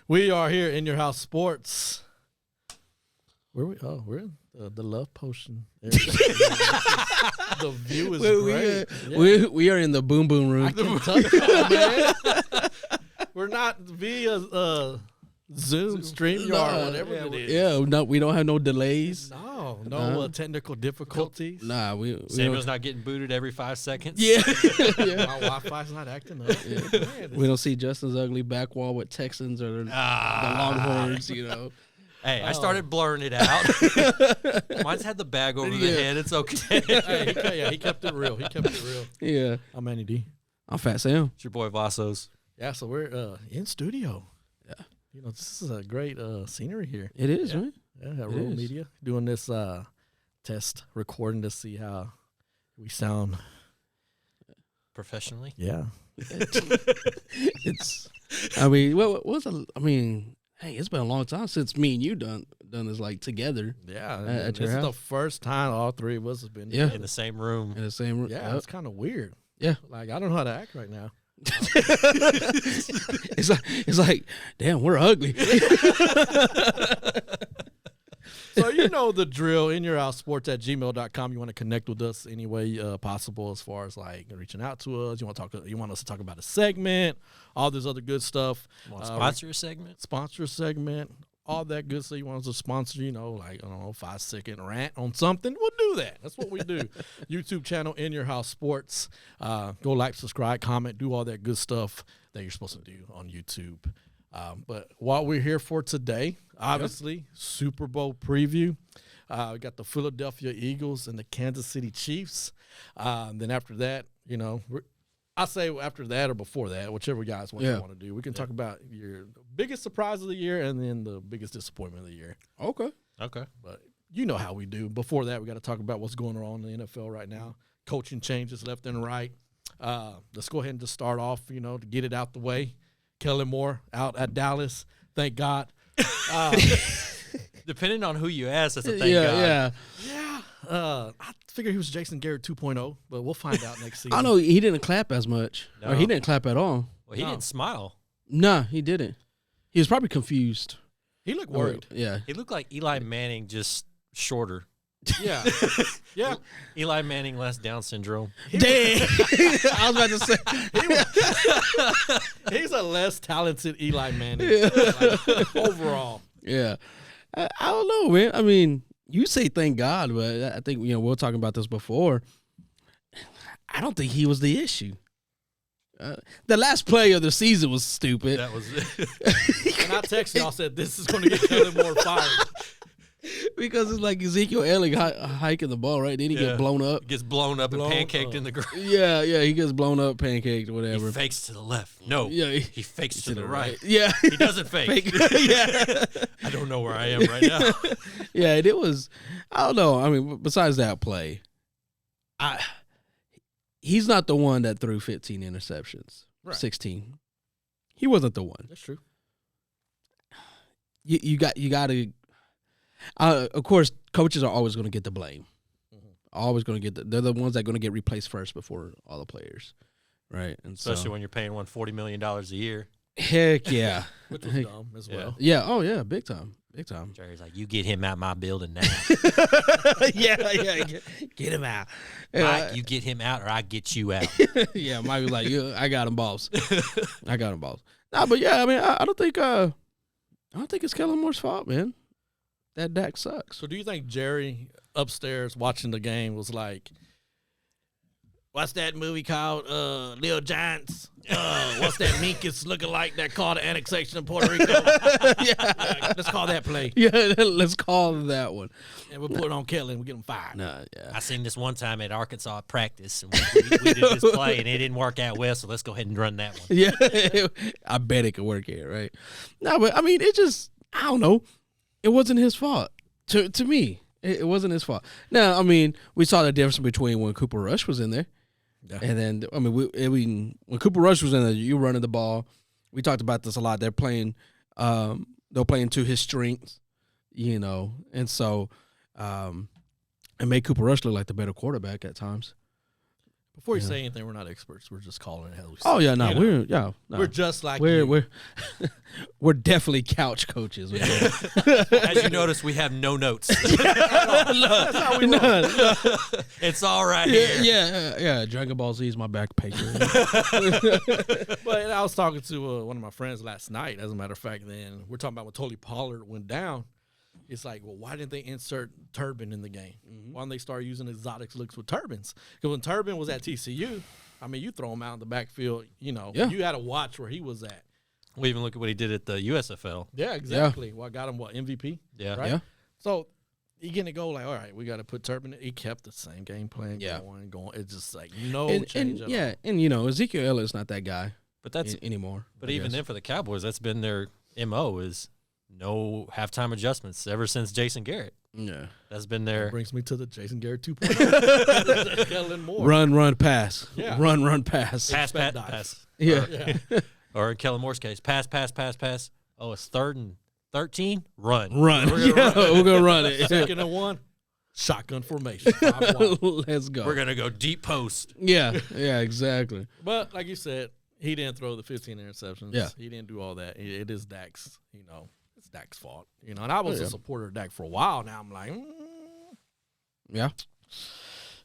We are here in Your House Sports. Where we? Oh, we're in the Love Potion. The view is great. We are in the boom boom room. I can touch it, man. We're not via Zoom, StreamYard, whatever it is. Yeah, no, we don't have no delays. No technical difficulties. Nah, we Samuel's not getting booted every 5 seconds. Yeah. My Wi-Fi's not acting up. Yeah. Man, We don't see Justin's ugly back wall with Texans or the Longhorns, you know. Hey, I started blurring it out. Mine's had the bag over the head. It's okay. Hey, he kept it real. Yeah. I'm Manny D. I'm Fat Sam. It's your boy Vasos. Yeah, so we're in studio. Yeah. You know, this is a great scenery here. It is, right? Yeah, at Rural Media. Doing this test recording to see how we sound. Professionally? Yeah. It's, I mean, hey, it's been a long time since me and you done this like together. Yeah. At This your is the house? first time all three of us have been In the same room. In the same room. Yeah, Yep. it's kind of weird. Yeah. Like, I don't know how to act right now. It's like, damn, we're ugly. So you know the drill. In Your House Sports at gmail.com. You want to connect with us any way possible, as far as like reaching out to us. You want us to talk about a segment, all this other good stuff. Want to sponsor a segment? Sponsor a segment, all that good stuff. You want us to sponsor, like, I don't know, 5-second rant on something. We'll do that. That's what we do. YouTube channel, In Your House Sports. Go like, subscribe, comment, do all that good stuff that you're supposed to do on YouTube. But what we're here for today, obviously, Super Bowl preview. We got the Philadelphia Eagles and the Kansas City Chiefs. Then after that, I say after that or before that, whichever guys want to do. We can talk about your biggest surprise of the year and then the biggest disappointment of the year. Okay. But you know how we do. Before that, we got to talk about what's going on in the NFL right now. Coaching changes left and right. Let's go ahead and just start off, to get it out the way. Kellen Moore out at Dallas. Thank God. Depending on who you ask, that's a thank Yeah. God. I figured he was Jason Garrett 2.0, but we'll find out next season. I know he didn't clap as much. No. Or he didn't clap at all. Well, he didn't smile. Nah, he didn't. He was probably confused. He looked worried. Yeah. He looked like Eli Manning, just shorter. Yeah. Yeah. Eli Manning less Down syndrome. Damn. I was about to say. He's a less talented Eli Manning. Like, overall. Yeah. I don't know, man. I mean, you say thank God, but I think, we were talking about this before. I don't think he was the issue. The last play of the season was stupid. That was And I texted y'all, said this is going to get Kellen Moore fired. Because it's like Ezekiel Elliott hiking the ball, right? Then he gets blown up. Gets blown up and pancaked in the ground. Yeah, he gets blown up, pancaked, whatever. He fakes to the left. No. Yeah, he fakes to the right. Yeah. He doesn't fake. Yeah. I don't know where I am right now. Yeah, and it was, I don't know. I mean, besides that play, he's not the one that threw 15 interceptions, Right. 16. He wasn't the one. That's true. You got to. Of course, coaches are always going to get the blame. Always going to get they're the ones that are going to get replaced first before all the players, right? And Especially when you're paying one $40 million a year. Heck yeah, Which was dumb as well. yeah. Oh yeah, big time. Jerry's like, you get him out my building now. yeah. Get him out. Mike, you get him out or I get you out. Yeah, Mike was like, yeah, I got him, boss. Nah, but yeah, I mean, I don't think it's Kellen Moore's fault, man. That Dak sucks. So do you think Jerry upstairs watching the game was like, what's that movie called? Little Giants? What's that Minkus looking like that called the annexation of Puerto Rico? Yeah, let's call that play. Yeah, let's call that one. And we'll put it on Kelly and we'll get him fired. Nah, yeah. I seen this one time at Arkansas at practice, and we did this play, and it didn't work out well, so let's go ahead and run that one. Yeah, I bet it could work here, right? No, but I mean, it just, I don't know. It wasn't his fault. To me, it wasn't his fault. Now, I mean, we saw the difference between when Cooper Rush was in there. Yeah. And then, I mean, when Cooper Rush was in there, you running the ball. We talked about this a lot. They're playing to his strengths, and so it made Cooper Rush look like the better quarterback at times. Before you say anything, we're not experts. We're just calling it how we see Oh it, yeah, no, you know? we're We're just like we're you. we're we're definitely couch coaches. man. As you notice, we have no notes. That's how we roll. No, It's all right yeah, here. yeah. Dragon Ball Z is my back paper. But I was talking to one of my friends last night. As a matter of fact, then we're talking about when Tony Pollard went down. It's like, well, why didn't they insert turban in the game? Why didn't they start using exotic looks with turbans? Because when Turban was at TCU, I mean, you throw him out in the backfield, you know, Yeah. you had to watch where he was at. We even look at what he did at the USFL. Yeah, exactly. Well, I got him, MVP? Yeah. Right? Yeah. So you getting to go like, all right, we got to put Turban in. He kept the same game plan Yeah. going. It's just like no and, change and at all. yeah, and you know Ezekiel Elliott's not that guy But that's anymore. but I even guess. then for the Cowboys, that's been their MO is no halftime adjustments ever since Jason Garrett. Yeah. That's been their Brings me to the Jason Garrett 2.0. Kellen Moore. Run, pass. Yeah. Run, pass. pass, Expect pass, dive. pass. Yeah. Yeah. Or in Kellen Moore's case, pass. Oh, it's 3rd and 13? Run. Run. We're gonna Yeah, run. we're gonna run it. Second and 1, shotgun formation. 5 wide. Let's go. We're going to go deep post. Yeah, exactly. But like you said, he didn't throw the 15 interceptions. Yeah. He didn't do all that. It is Dak's, you know, it's Dak's fault. You know, and I was Yeah. a supporter of Dak for a while. Now I'm like, Yeah.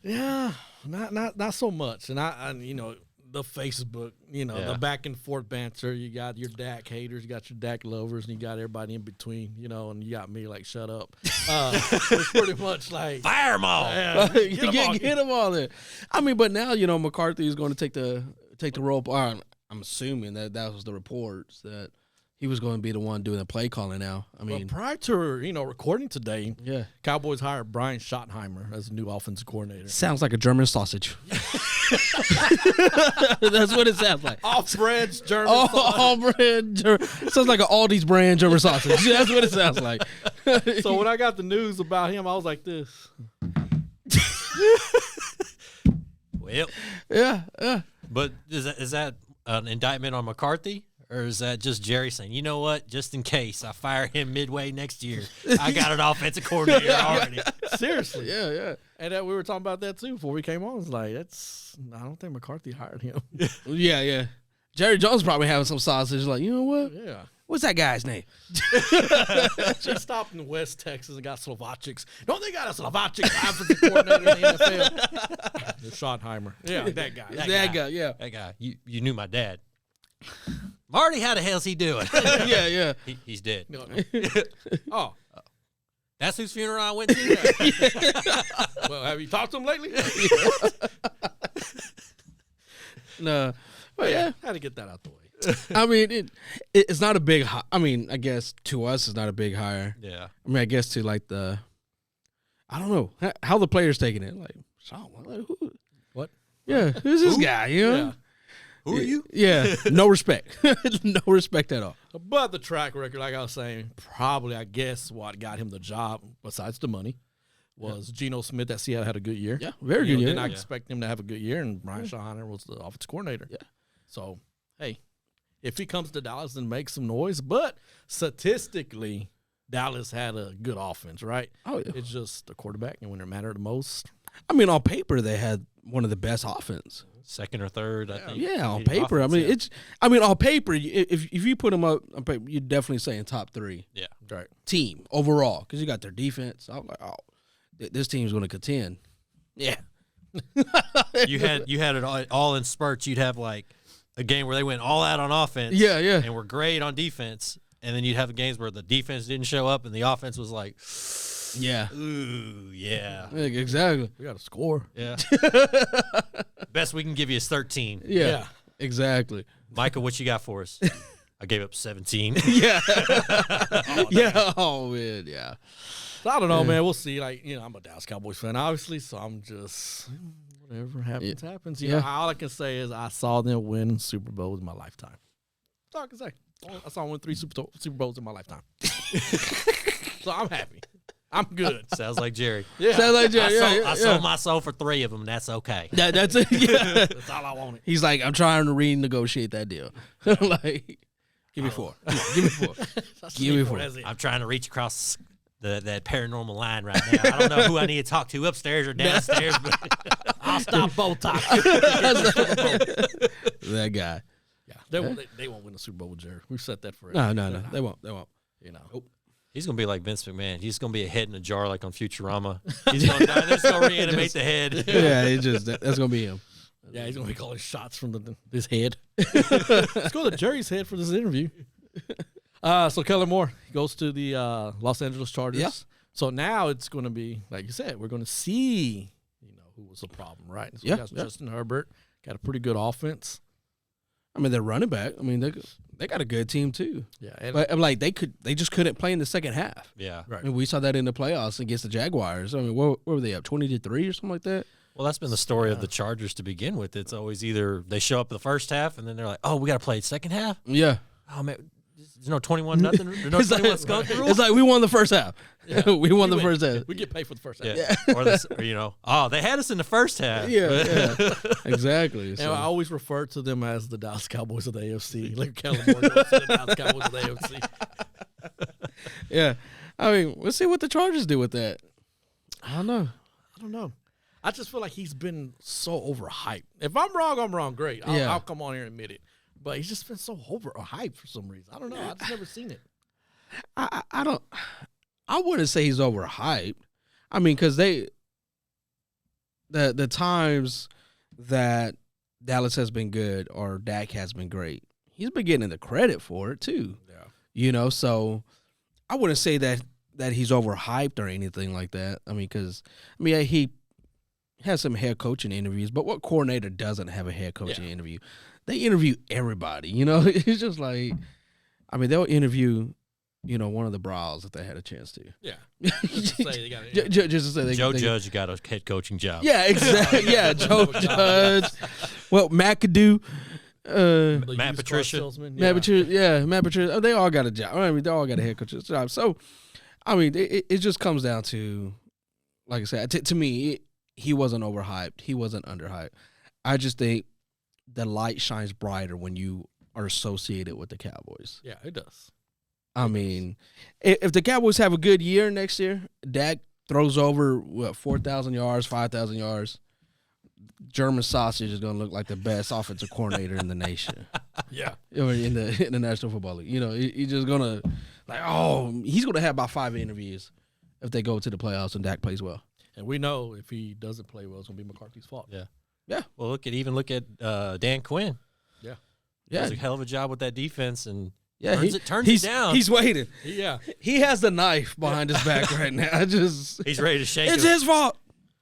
yeah, not so much. And I you know, the Facebook, you know, Yeah. the back and forth banter. You got your Dak haters, you got your Dak lovers, and you got everybody in between, you know, and you got me like, shut up. It's pretty much like, Fire them all. yeah, Get them all there. I mean, but now you know McCarthy is going to take the role. I'm assuming that was the reports that he was going to be the one doing the play calling. Now, I But mean, prior to, you know, recording today, yeah, Cowboys hired Brian Schottenheimer as the new offensive coordinator. sounds like a German sausage. That's what it sounds like. Off-bread's German Oh, sausage. all brand. Sounds like an Aldi's brand German sausage. That's what it sounds like. So when I got the news about him, I was like this. Well, yeah. but is that an indictment on McCarthy? Or is that just Jerry saying, you know what, just in case I fire him midway next year, I got an offensive coordinator already. Seriously. Yeah. And we were talking about that too before we came on. It's like, I don't think McCarthy hired him. Yeah. Jerry Jones probably having some sausage. Like, you know what? Yeah. What's that guy's name? She stopped in West Texas and got Slovakics. Don't they got a Slovakic offensive coordinator in the NFL? The Schottenheimer. Yeah, that guy. That guy. Yeah. That guy, you knew my dad. Marty, how the hell's he doing? Yeah. He's dead. No. Oh, That's whose funeral I went to? well, have you talked to him lately? No. But yeah. Had to get that out the way. I mean, it's not a big. I mean, I guess to us, it's not a big hire. Yeah. I mean, I guess to like I don't know how the players taking it. Like, who? What? Yeah, who's this guy? You know? Yeah. Who are you? Yeah, no respect, no respect at all. But the track record, like I was saying, probably, I guess, what got him the job, besides the money, was Geno Smith at Seattle had a good year. Yeah, very You good. know, Yeah, Did not expect him to have a good year, and Brian Schottenheimer was the offensive coordinator. Yeah. So, hey, if he comes to Dallas and makes some noise, but statistically, Dallas had a good offense, right? Oh, yeah. It's just the quarterback, and when it mattered the most, I mean, on paper, they had one of the best offense. Second or third, I think. Yeah, on Needed paper. offense, I mean, yeah. on paper, if you put them up on paper, you're definitely saying top 3 Yeah. right? team overall because you got their defense. I'm like, oh, this team's going to contend. Yeah. You had it all in spurts. You'd have like a game where they went all out on offense. Yeah. And were great on defense. And then you'd have games where the defense didn't show up and the offense was like, Yeah. ooh, yeah. Exactly. We got to score. Yeah. Best we can give you is 13. Yeah. Exactly. Micah, what you got for us? I gave up 17. Yeah. Yeah. Oh, man. Yeah. So I don't know, man. We'll see. Like, you know, I'm a Dallas Cowboys fan, obviously, so I'm just whatever happens, happens. You know, all I can say is I saw them win Super Bowls in my lifetime. That's all I can say. I saw them win 3 Super Bowls in my lifetime. So I'm happy. I'm good. Sounds like Jerry. Yeah. Sounds like Jerry. I sold my soul for 3 of them. That's okay. That's it. Yeah. That's all I wanted. He's like, I'm trying to renegotiate that deal. Like, give me 4. Come on, give me 4. Give me 4. That's it. I'm trying to reach across that paranormal line right now. I don't know who I need to talk to upstairs or downstairs, but I'll stop Botox. That guy. Yeah, they won't win the Super Bowl with Jerry. We've said that forever. No, they won't. You know, He's gonna be like Vince McMahon. He's gonna be a head in a jar like on Futurama. He's gonna die. They're just gonna reanimate the head. Yeah, that's gonna be him. yeah, he's gonna be calling shots from his head. Let's go to Jerry's head for this interview. So Kellen Moore goes to the Los Angeles Chargers. Yeah. So now it's going to be, like you said, we're going to see, who was the problem, right? So we got Justin Herbert, got a pretty good offense. I mean, they're running back. I mean, they got a good team too. Yeah, and But I'm like they just couldn't play in the second half. Yeah. right. I mean, we saw that in the playoffs against the Jaguars. I mean, what were they up 20-3 or something like that? Well, that's been the story of the Chargers to begin with. It's always either they show up the first half and then they're like, "Oh, we got to play second half." Yeah. Oh man, there's no 21-0. There's no 21 skunk rule. It's like we won the first half. Yeah. we won the win. first half. We get paid for the first half. Yeah. Or they had us in the first half. Yeah, exactly. And So, I always refer to them as the Dallas Cowboys of the AFC. Like Kellen Moore goes to the Dallas Cowboys of the AFC. yeah. I mean, we'll see what the Chargers do with that. I don't know. I don't know. I just feel like he's been so overhyped. If I'm wrong, I'm wrong. Great. I'll come on here and admit it. But he's just been so overhyped for some reason. I don't know. I've just never seen it. I wouldn't say he's overhyped. I mean, because the times that Dallas has been good or Dak has been great, he's been getting the credit for it too. Yeah. So I wouldn't say that he's overhyped or anything like that. I mean, because he has some head coaching interviews, but what coordinator doesn't have a head coaching interview? They interview everybody. It's just like, I mean, they'll interview, one of the Browns if they had a chance to. Yeah. Just to say they got Just to say they, Joe Judge got a head coaching job. Yeah, exactly. Yeah, Joe Judge. Well, McAdoo. Matt Patricia. Matt Patricia. Oh, they all got a job. I mean, they all got a head coach's job. So, I mean, it just comes down to, like I said, to me, he wasn't overhyped. He wasn't underhyped. I just think the light shines brighter when you are associated with the Cowboys. Yeah, it does. I mean, if the Cowboys have a good year next year, Dak throws over 4,000 yards, 5,000 yards. German sausage is going to look like the best offensive coordinator in the nation. Yeah, in the National Football League. He's just going to he's going to have about 5 interviews if they go to the playoffs and Dak plays well. and we know if he doesn't play well, it's going to be McCarthy's fault. Yeah. Well, look at Dan Quinn. Yeah. Does a hell of a job with that defense and Yeah, turns it down. He's waiting. Yeah. He has the knife behind his back right now. He's ready to shake. It's his fault.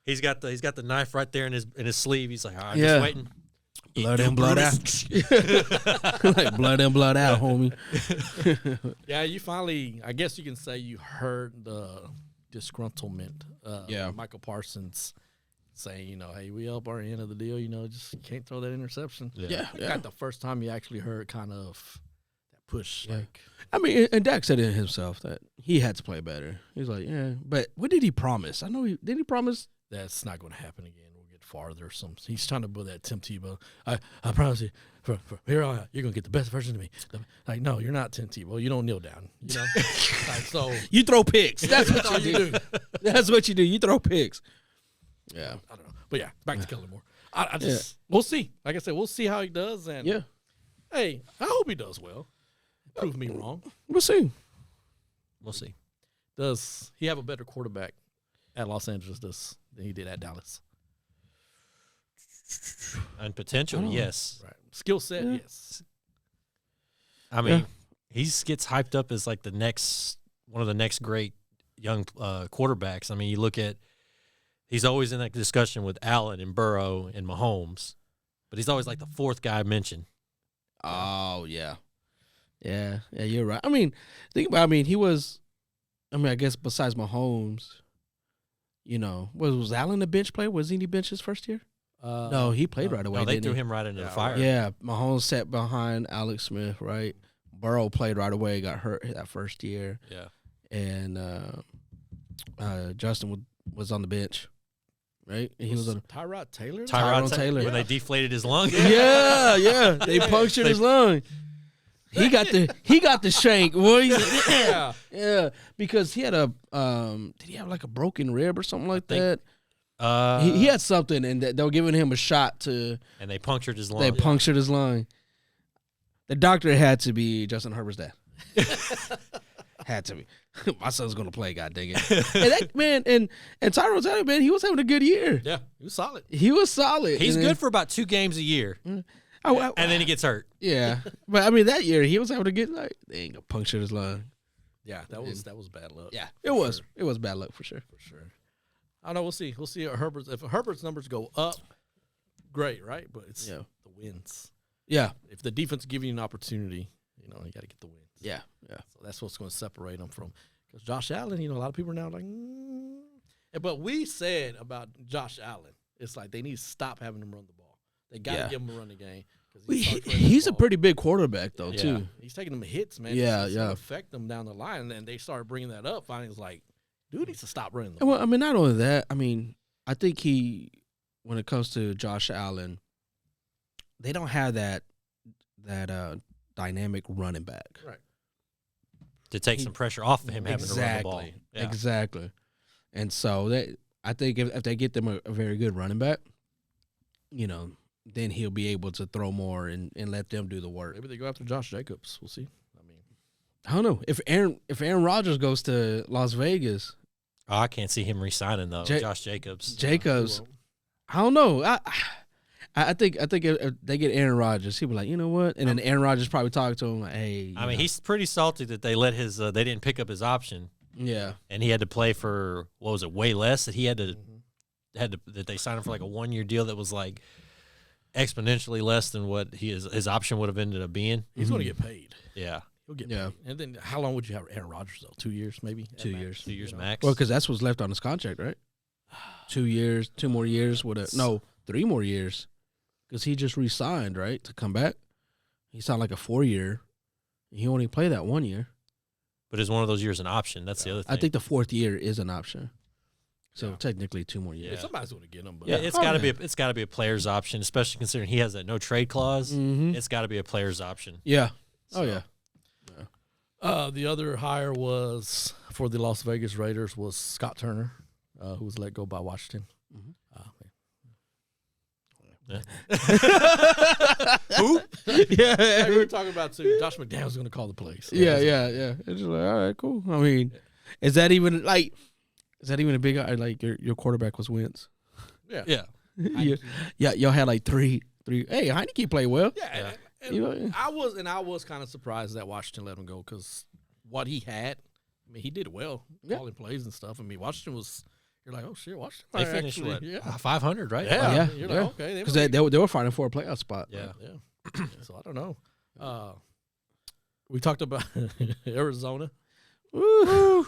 He's got the knife right there in his sleeve. He's like, all right, Yeah. just waiting. Blood in, blood out. Like blood in, blood out, homie. Yeah, you finally, I guess you can say you heard the disgruntlement. Michael Parsons saying, hey, we up our end of the deal, just can't throw that interception. Yeah. Got the first time you actually heard kind of that push. Yeah. Like, I mean, and Dak said it himself that he had to play better. He's like, yeah, but what did he promise? I know did he promise? that's not going to happen again. We'll get farther. He's trying to build that Tim Tebow. I promise you, from here on out, you're going to get the best version of me. Like, no, you're not Tim Tebow. You don't kneel down. Like, so You throw picks. That's what all you do. That's what you do. You throw picks. Yeah. I don't know. But yeah, back to Kellen Moore. I just we'll see. Like I said, we'll see how he does. And Yeah. hey, I hope he does well. Prove me wrong. We'll see. We'll see. Does he have a better quarterback at Los Angeles than he did at Dallas? And potential, yes. Right. Skill set, Yeah. yes. I mean, he gets hyped up as like one of the next great young quarterbacks. I mean, you look at he's always in that discussion with Allen and Burrow and Mahomes, but he's always like the fourth guy mentioned. Oh, yeah. Yeah, you're right. I mean, he was, I guess besides Mahomes, was Allen a bench player? Was he bench his first year? No, he played right away. No, they didn't threw he? him right into the fire. Yeah, Mahomes sat behind Alex Smith, right? Burrow played right away, got hurt that first year. Yeah. And Justin was on the bench, right? And he was on. Tyrod Taylor? Tyrod Taylor. When they deflated his lung. Yeah. They punctured his lung. He got the shank. Boy. Yeah. Yeah, because he had a did he have like a broken rib or something like that? He had something, and they were giving him a shot to. And they punctured his lung. They punctured his lung. The doctor had to be Justin Herbert's dad. Had to be. My son's gonna play. God dang it! And that man and Tyrone Taylor, man, he was having a good year. Yeah, he was solid. He was solid. He's And good for about 2 games a year, then, and then he gets hurt. yeah, but I mean that year he was having a good. Like they ain't gonna puncture his lung. Yeah, that was bad luck. Yeah, it was. It was bad luck for sure. For sure. I don't know. We'll see. We'll see if Herbert's numbers go up, great, right? But it's the wins. Yeah, If the defense give you an opportunity, you got to get the wins. yeah. So that's what's going to separate them from. Because Josh Allen, a lot of people are now like, But we said about Josh Allen, it's like they need to stop having him run the ball. They got to give him a run the game. He's a pretty big quarterback though too. He's taking them hits, man. Yeah, it's yeah. gonna affect them down the line, and then they started bringing that up. Finally, it's like, dude needs to stop running the ball. Well, I mean, not only that. I mean, I think when it comes to Josh Allen, they don't have that dynamic running back. Right. To take some pressure off of him having to run the ball. Yeah. Exactly. And so I think if they get them a very good running back, then he'll be able to throw more and let them do the work. Maybe they go after Josh Jacobs. We'll see. I don't know. If Aaron Rodgers goes to Las Vegas, Oh, I can't see him re-signing though. Josh Jacobs. I don't know. I think if they get Aaron Rodgers, he'll be like, you know what? And then Aaron Rodgers probably talk to him like, hey. I mean, he's pretty salty that they let they didn't pick up his option. Yeah. And he had to play for, what was it, way less that he had to that they signed him for like a 1-year deal that was like exponentially less than what his option would have ended up being. He's going to get paid. Yeah. He'll get paid. And then how long would you have Aaron Rodgers though? 2 years maybe? 2 years. 2 years max. Well, because that's what's left on his contract, right? 2 years, 2 more years with 3 more years. Because he just re-signed, right, to come back. He signed like a 4-year. He only played that 1 year. But is one of those years an option? That's the other thing. I think the 4th year is an option. So technically 2 more years. Yeah, somebody's going to get him. But yeah, it's got to be a player's option, especially considering he has that no trade clause. Mm-hmm. It's got to be a player's option. Yeah. So, the other hire was for the Las Vegas Raiders was Scott Turner, who was let go by Washington. Mm-hmm. Who? Hey, we were talking about too. Josh McDaniels going to call the plays. So Yeah. It's just like, all right, cool. I mean, is that even a big like your quarterback was Wentz? Yeah. Y'all had like three. Hey, Heineke played well. Yeah. And You know, I was kind of surprised that Washington let him go because what he had, I mean, he did well calling plays and stuff. I mean, Washington was. You're like, oh shit, Washington. They finished actually, 500, right? Yeah. Yeah, You're yeah. like, okay, because they were fighting for a playoff spot. Yeah. Yeah. So I don't know. We talked about Arizona. Woo.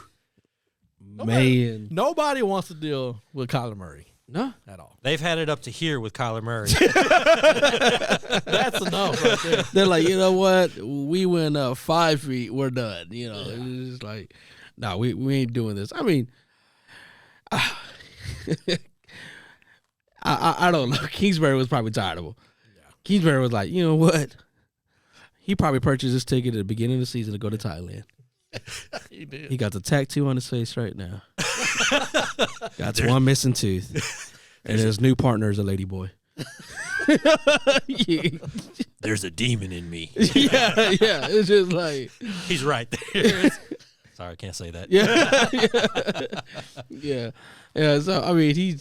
Man, Nobody wants to deal with Kyler Murray no. at all. They've had it up to here with Kyler Murray. That's enough right there. They're like, you know what? We went 5 feet. We're done. You know, it's just like, no, we ain't doing this. I mean, I don't know. Kingsbury was probably tired of him. Yeah. Kingsbury was like, you know what? He probably purchased his ticket at the beginning of the season to go to Thailand. He did. He got the tattoo on his face right now. Got one missing tooth. And his new partner is a lady boy. There's a demon in me. Yeah. It's just like. He's right there. Sorry, I can't say that. Yeah. So I mean,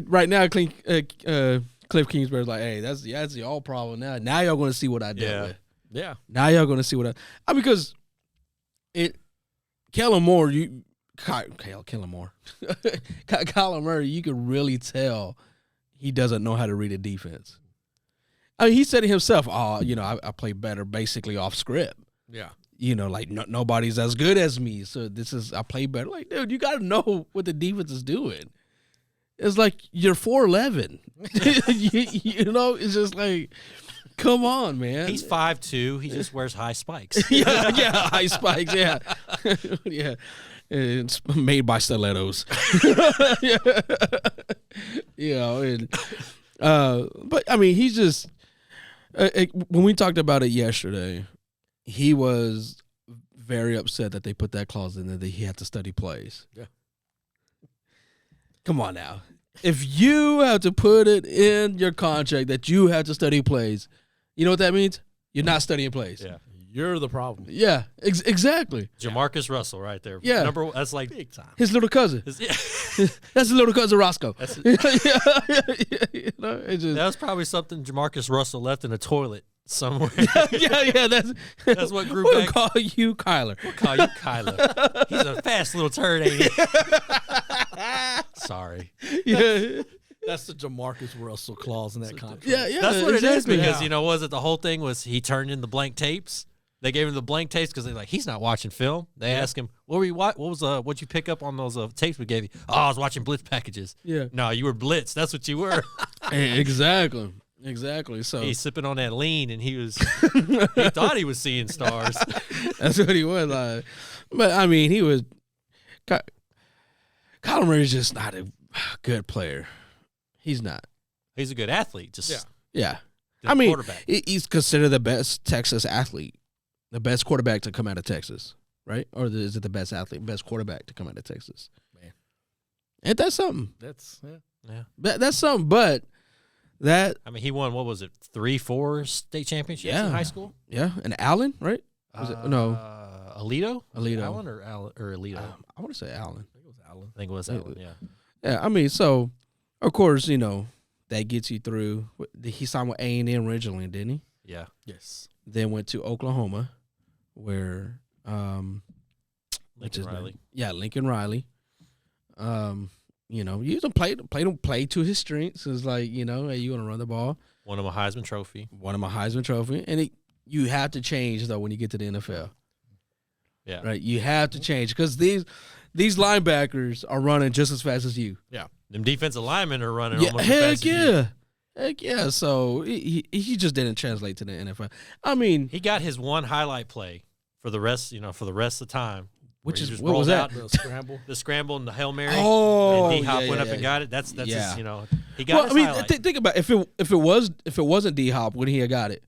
right now, Cliff Kingsbury's like, hey, that's the all problem now. Now y'all going to see what I did with. Yeah. Now y'all going to see what I mean, because Kellen Moore, Kellen Moore, Kyler Murray, you could really tell he doesn't know how to read a defense. I mean, he said it himself. Oh, I play better basically off script. Yeah. Like nobody's as good as me, so I play better. Like, dude, you got to know what the defense is doing. It's like you're 4'11". It's just like, come on, man. He's 5'2". He just wears high spikes. yeah, high spikes. Yeah, yeah. It's made by stilettos. But I mean, he's just. When we talked about it yesterday, he was very upset that they put that clause in there that he had to study plays. Yeah. Come on now. If you have to put it in your contract that you have to study plays, you know what that means? You're not studying plays. Yeah. You're the problem. Yeah, exactly. Jamarcus Russell right there. Yeah. That's like Big time. His little cousin. yeah. That's his little cousin Roscoe. That's- You know, it's just, That was probably something Jamarcus Russell left in a toilet somewhere. yeah. That's what grew we'll back. call you Kyler. Call you Kyler. He's a fast little turd, ain't he? Sorry. Yeah, That's the Jamarcus Russell clause in that contract. yeah. That's what it is exactly. because, was it the whole thing was he turned in the blank tapes? They gave him the blank tapes because they're like, he's not watching film. They asked him, what'd you pick up on those tapes we gave you? Oh, I was watching Blitz packages. Yeah. No, you were Blitz. That's what you were. Exactly. So He's sipping on that lean, and he thought he was seeing stars. that's what he was like. But I mean, he was. Kyler Murray's just not a good player. He's not. He's a good athlete. Just Yeah. good I mean, quarterback. he's considered the best Texas athlete, the best quarterback to come out of Texas, right? Or is it the best athlete, best quarterback to come out of Texas? Man. Ain't that something? That's Yeah. That's something. But that, I mean, he won, what was it, 3-4 state championships in high school? yeah, and Allen, right? Was it no? Alito? Alito. Allen or Alito? I want to say Allen. I think it was Allen. I think it was Allen, yeah. Yeah, I mean, so of course, that gets you through. He signed with A&M originally, didn't he? Yeah. Yes. Then went to Oklahoma, where Lincoln Riley. Lincoln Riley. You don't play to his strengths. It's like, hey, you want to run the ball. Won him a Heisman Trophy. Won him a Heisman Trophy, and you have to change though when you get to the NFL. Yeah. Right, you have to change because these linebackers are running just as fast as you. Yeah. Them defensive linemen are running Yeah, almost as fast as you. heck yeah. So he just didn't translate to the NFL. I mean, He got his one highlight play for the rest, for the rest of the time. which he is just what was rolled that? out The scramble. The scramble and the Hail Mary. Oh, and D-Hop yeah, went up yeah, and yeah. got it. That's Yeah. his, he got his highlight. Think about it. If it wasn't D-Hop, would he have got it?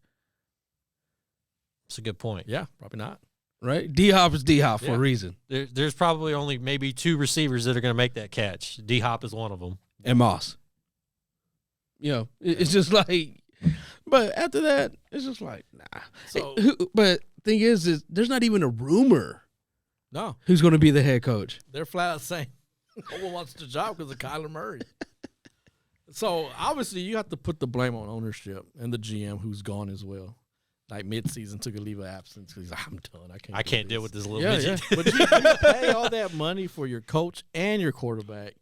That's a good point. Yeah, probably not. Right? D-Hop is D-Hop for Yeah. a reason. There's probably only maybe 2 receivers that are going to make that catch. D-Hop is one of them. And Moss. It's just like, but after that, it's just like, nah. So- But thing is there's not even a rumor No, who's going to be the head coach. they're flat out saying no one wants the job because of Kyler Murray. So obviously you have to put the blame on ownership and the GM who's gone as well. Like midseason took a leave of absence because he's like, I'm done. I can't deal with this little Yeah, midget. But you pay all that money for your coach and your quarterback.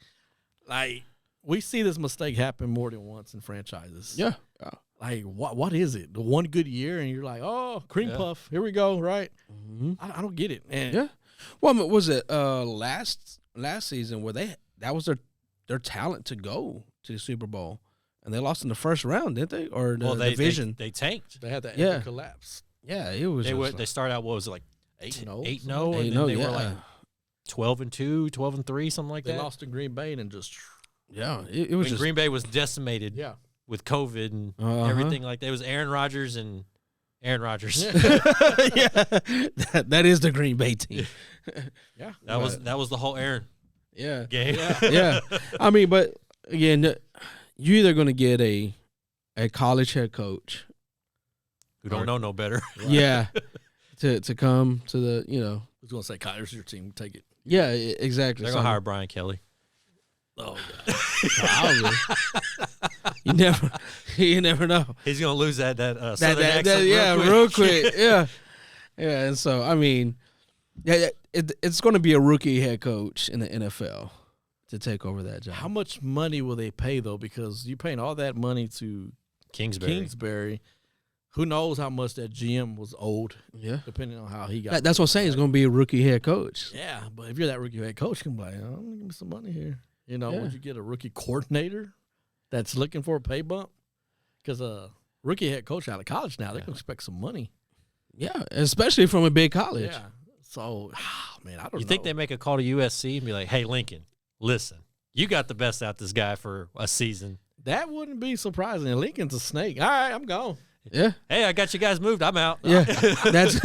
Like we see this mistake happen more than once in franchises. Yeah. Like what is it? The one good year and you're like, oh, cream Yeah. puff. Here we go. Right. Mm-hmm. I don't get it. And Yeah. Well, I mean, was it last season where that was their talent to go to the Super Bowl, and they lost in the first round, didn't they? Or the division? They tanked. they had that Yeah. epic collapse. Yeah, it was. They started out, what was it, like 8-0, 8-0, and 8-0, then they yeah. were like 12-2, 12-3, something like They that. lost to Green Bay and just Yeah, it was When just Green Bay was decimated yeah. with COVID and Uh-huh. everything like that. It was Aaron Rodgers and Aaron Rodgers. yeah. That is the Green Bay team. Yeah. That was the whole Aaron Yeah, game. yeah. I mean, but again, you're either going to get a college head coach, Who don't know no better. yeah, to come to the I was gonna say Kyler's your team. Take it. yeah, exactly. They're gonna hire Brian Kelly. Oh Probably. you never know. He's gonna lose that That, southern accent yeah, real quick. real quick. Yeah. Yeah. And so, I mean, it's going to be a rookie head coach in the NFL to take over that job. How much money will they pay though? Because you're paying all that money to Kingsbury. Who knows how much that GM was owed, Yeah. depending on how he got. That's what I'm saying. It's going to be a rookie head coach. Yeah, but if you're that rookie head coach, you can be like, oh, give me some money here. Yeah. Would you get a rookie coordinator that's looking for a pay bump? Because a rookie head coach out of college now, they're going to expect some money. Yeah. Especially from a big college. Yeah. So, man, I don't know. You think they make a call to USC and be like, "Hey, Lincoln, listen, you got the best out this guy for a season." That wouldn't be surprising. Lincoln's a snake. All right, I'm gone. Yeah. Hey, I got you guys moved. I'm out. Yeah. That's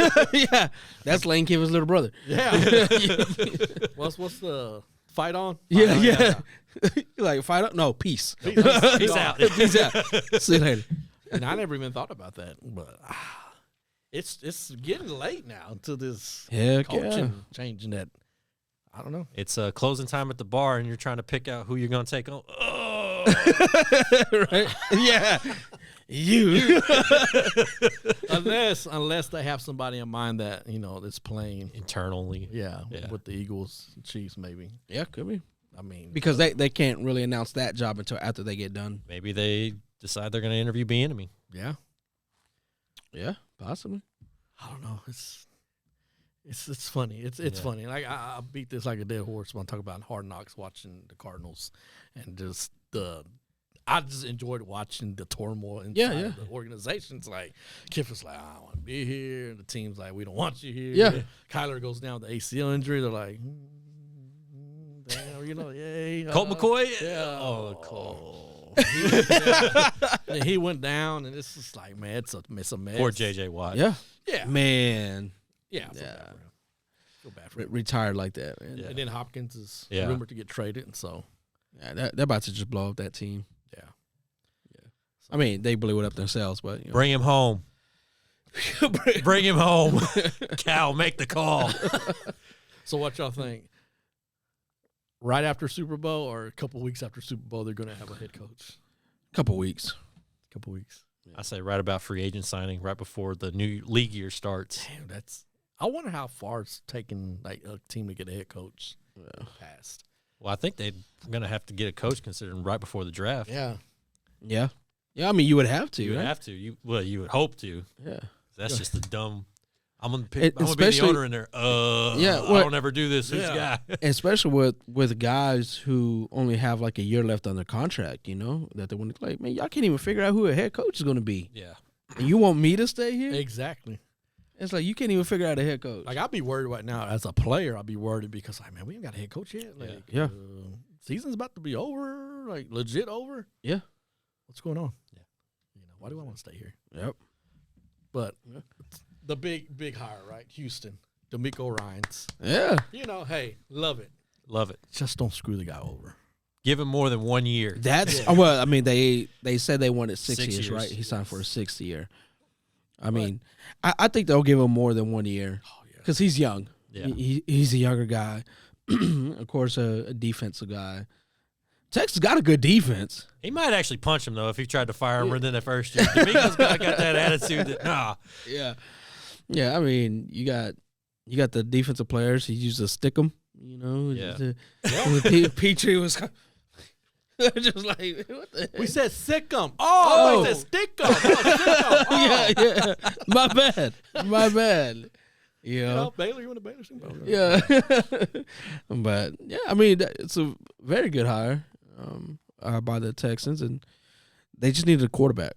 That's Lane Kiffin's little brother. Yeah. What's the fight on? Yeah, Fight on, yeah. Like fight up? No, peace. Peace out. Peace out. See you later. And I never even thought about that, but it's getting late now to this Heck coaching changing that. I don't know. It's closing time at the bar, and you're trying to pick out who you're going to take on. Oh. Right? Yeah. You. unless they have somebody in mind that that's playing. Internally. Yeah, Yeah. with the Eagles, Chiefs, maybe. Yeah, could be. I mean, Because they can't really announce that job until after they get done. Maybe they decide they're going to interview Bieniemy. yeah, Yeah, possibly. I don't know. It's funny. It's funny. Like I beat this like a dead horse when I talk about Hard Knocks, watching the Cardinals, and just I just enjoyed watching the turmoil inside of the organizations. Like Kiffin's like, I don't want to be here, and the team's like, we don't want you here. Yeah. Kyler goes down with the ACL injury. They're like, damn, yay. Colt McCoy? Yeah. Oh, Cole. And he went down, and it's just like, man, it's a mess. Poor J.J. Watt. Yeah. Yeah. Man. Yeah. I feel Yeah. bad for him. Feel bad for him. Retired like that, man. Yeah. And then Hopkins is Yeah. rumored to get traded, and so Yeah, they're about to just blow up that team. yeah. I mean, they blew it up themselves, but Bring him home. Bring him home. Cal, make the call. So what y'all think? Right after Super Bowl or a couple weeks after Super Bowl, they're going to have a head coach? couple weeks. Couple weeks. I say right about free agent signing, right before the new league year starts. Damn, I wonder how far it's taken like a team to get a head coach past. Well, I think they're going to have to get a coach considering right before the draft. Yeah. Yeah. Yeah, I mean, you would have to, You would right? have to. You would hope to. Yeah. That's just a dumb. I'm gonna It- be the especially- owner in there. Yeah, I what- don't ever do this. Who's the Yeah. guy? Especially with guys who only have like a year left on their contract, that they want to play. Man, y'all can't even figure out who a head coach is going to be. Yeah. And you want me to stay here? Exactly. It's like you can't even figure out a head coach. Like I'd be worried right now as a player. I'd be worried because man, we ain't got a head coach yet. Like, Yeah. Season's about to be over. Like legit over. Yeah. What's going on? Yeah. Why do I want to stay here? Yep. But the big hire, right? Houston, D'Amico Ryans. Yeah. Hey, love it. Love it. Just don't screw the guy over. Give him more than 1 year. That's well. I mean, they said they wanted 6 6 years, years. right? He signed for a 6th year. I mean, I think they'll give him more than 1 year Oh yeah. because he's young. Yeah. He's a younger guy. Of course, a defensive guy. Texas got a good defense. He might actually punch him though if he tried to fire him within the first year. D'Amico's got that attitude that Yeah. Yeah. I mean, you got the defensive players. He used to stick them. Yeah. Petrie was just like, what the heck? We said sick 'em. Oh, we said stick 'em. Oh, sick 'em. Oh. Yeah. My bad. Baylor, you want to Baylor Super Bowl? Yeah. But yeah, I mean, it's a very good hire by the Texans, and they just needed a quarterback.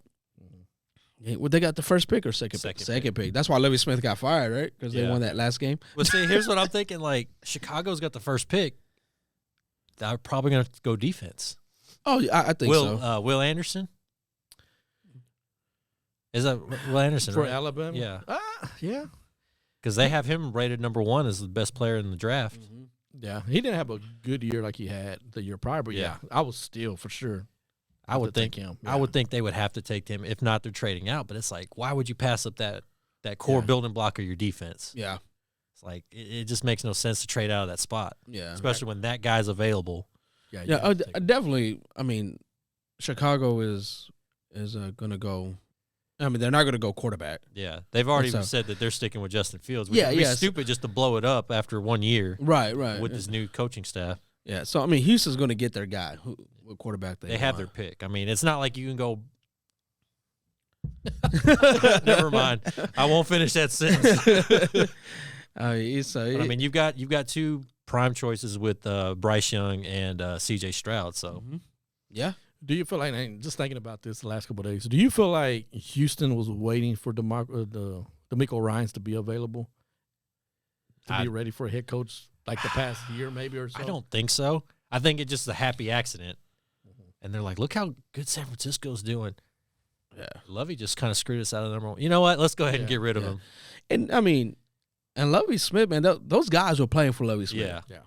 Yeah, well, they got the first pick or second pick? Second pick. That's why Lovie Smith got fired, right? Because they won that last game. But see, here's what I'm thinking. Like, Chicago's got the first pick. They're probably going to go defense. Oh, yeah, I think so. Will Anderson? Is that Will Anderson, For right? Alabama? Yeah. Yeah. Because they have him rated number 1 as the best player in the draft. Yeah. He didn't have a good year like he had the year prior, but yeah, I was still for sure. I would think him. I would think they would have to take him. If not, they're trading out. But it's like, why would you pass up that core building block of your defense? Yeah. It's like it just makes no sense to trade out of that spot, Yeah. especially when that guy's available. Yeah. Yeah, definitely. I mean, Chicago is going to go. I mean, they're not going to go quarterback. Yeah, they've already So- said that they're sticking with Justin Fields. Which Yeah, would be yes. stupid just to blow it up after 1 year Right. with this new coaching staff. Yeah. So I mean, Houston's going to get their guy, what quarterback They have their want. pick. I mean, it's not like you can go. Never mind. I won't finish that sentence. But, I mean, you've got 2 prime choices with Bryce Young and C.J. Stroud. So yeah. Do you feel like, just thinking about this the last couple of days, do you feel like Houston was waiting for D'Amico Ryans to be available to be ready for a head coach like the past year maybe or so? I don't think so. I think it's just a happy accident. And they're like, look how good San Francisco's doing. Yeah. Lovey just kind of screwed us out of number one. You know what? Let's go ahead and Yeah, get rid of yeah. him. And I mean, and Lovie Smith, man, those guys were playing for Lovie Smith. Yeah.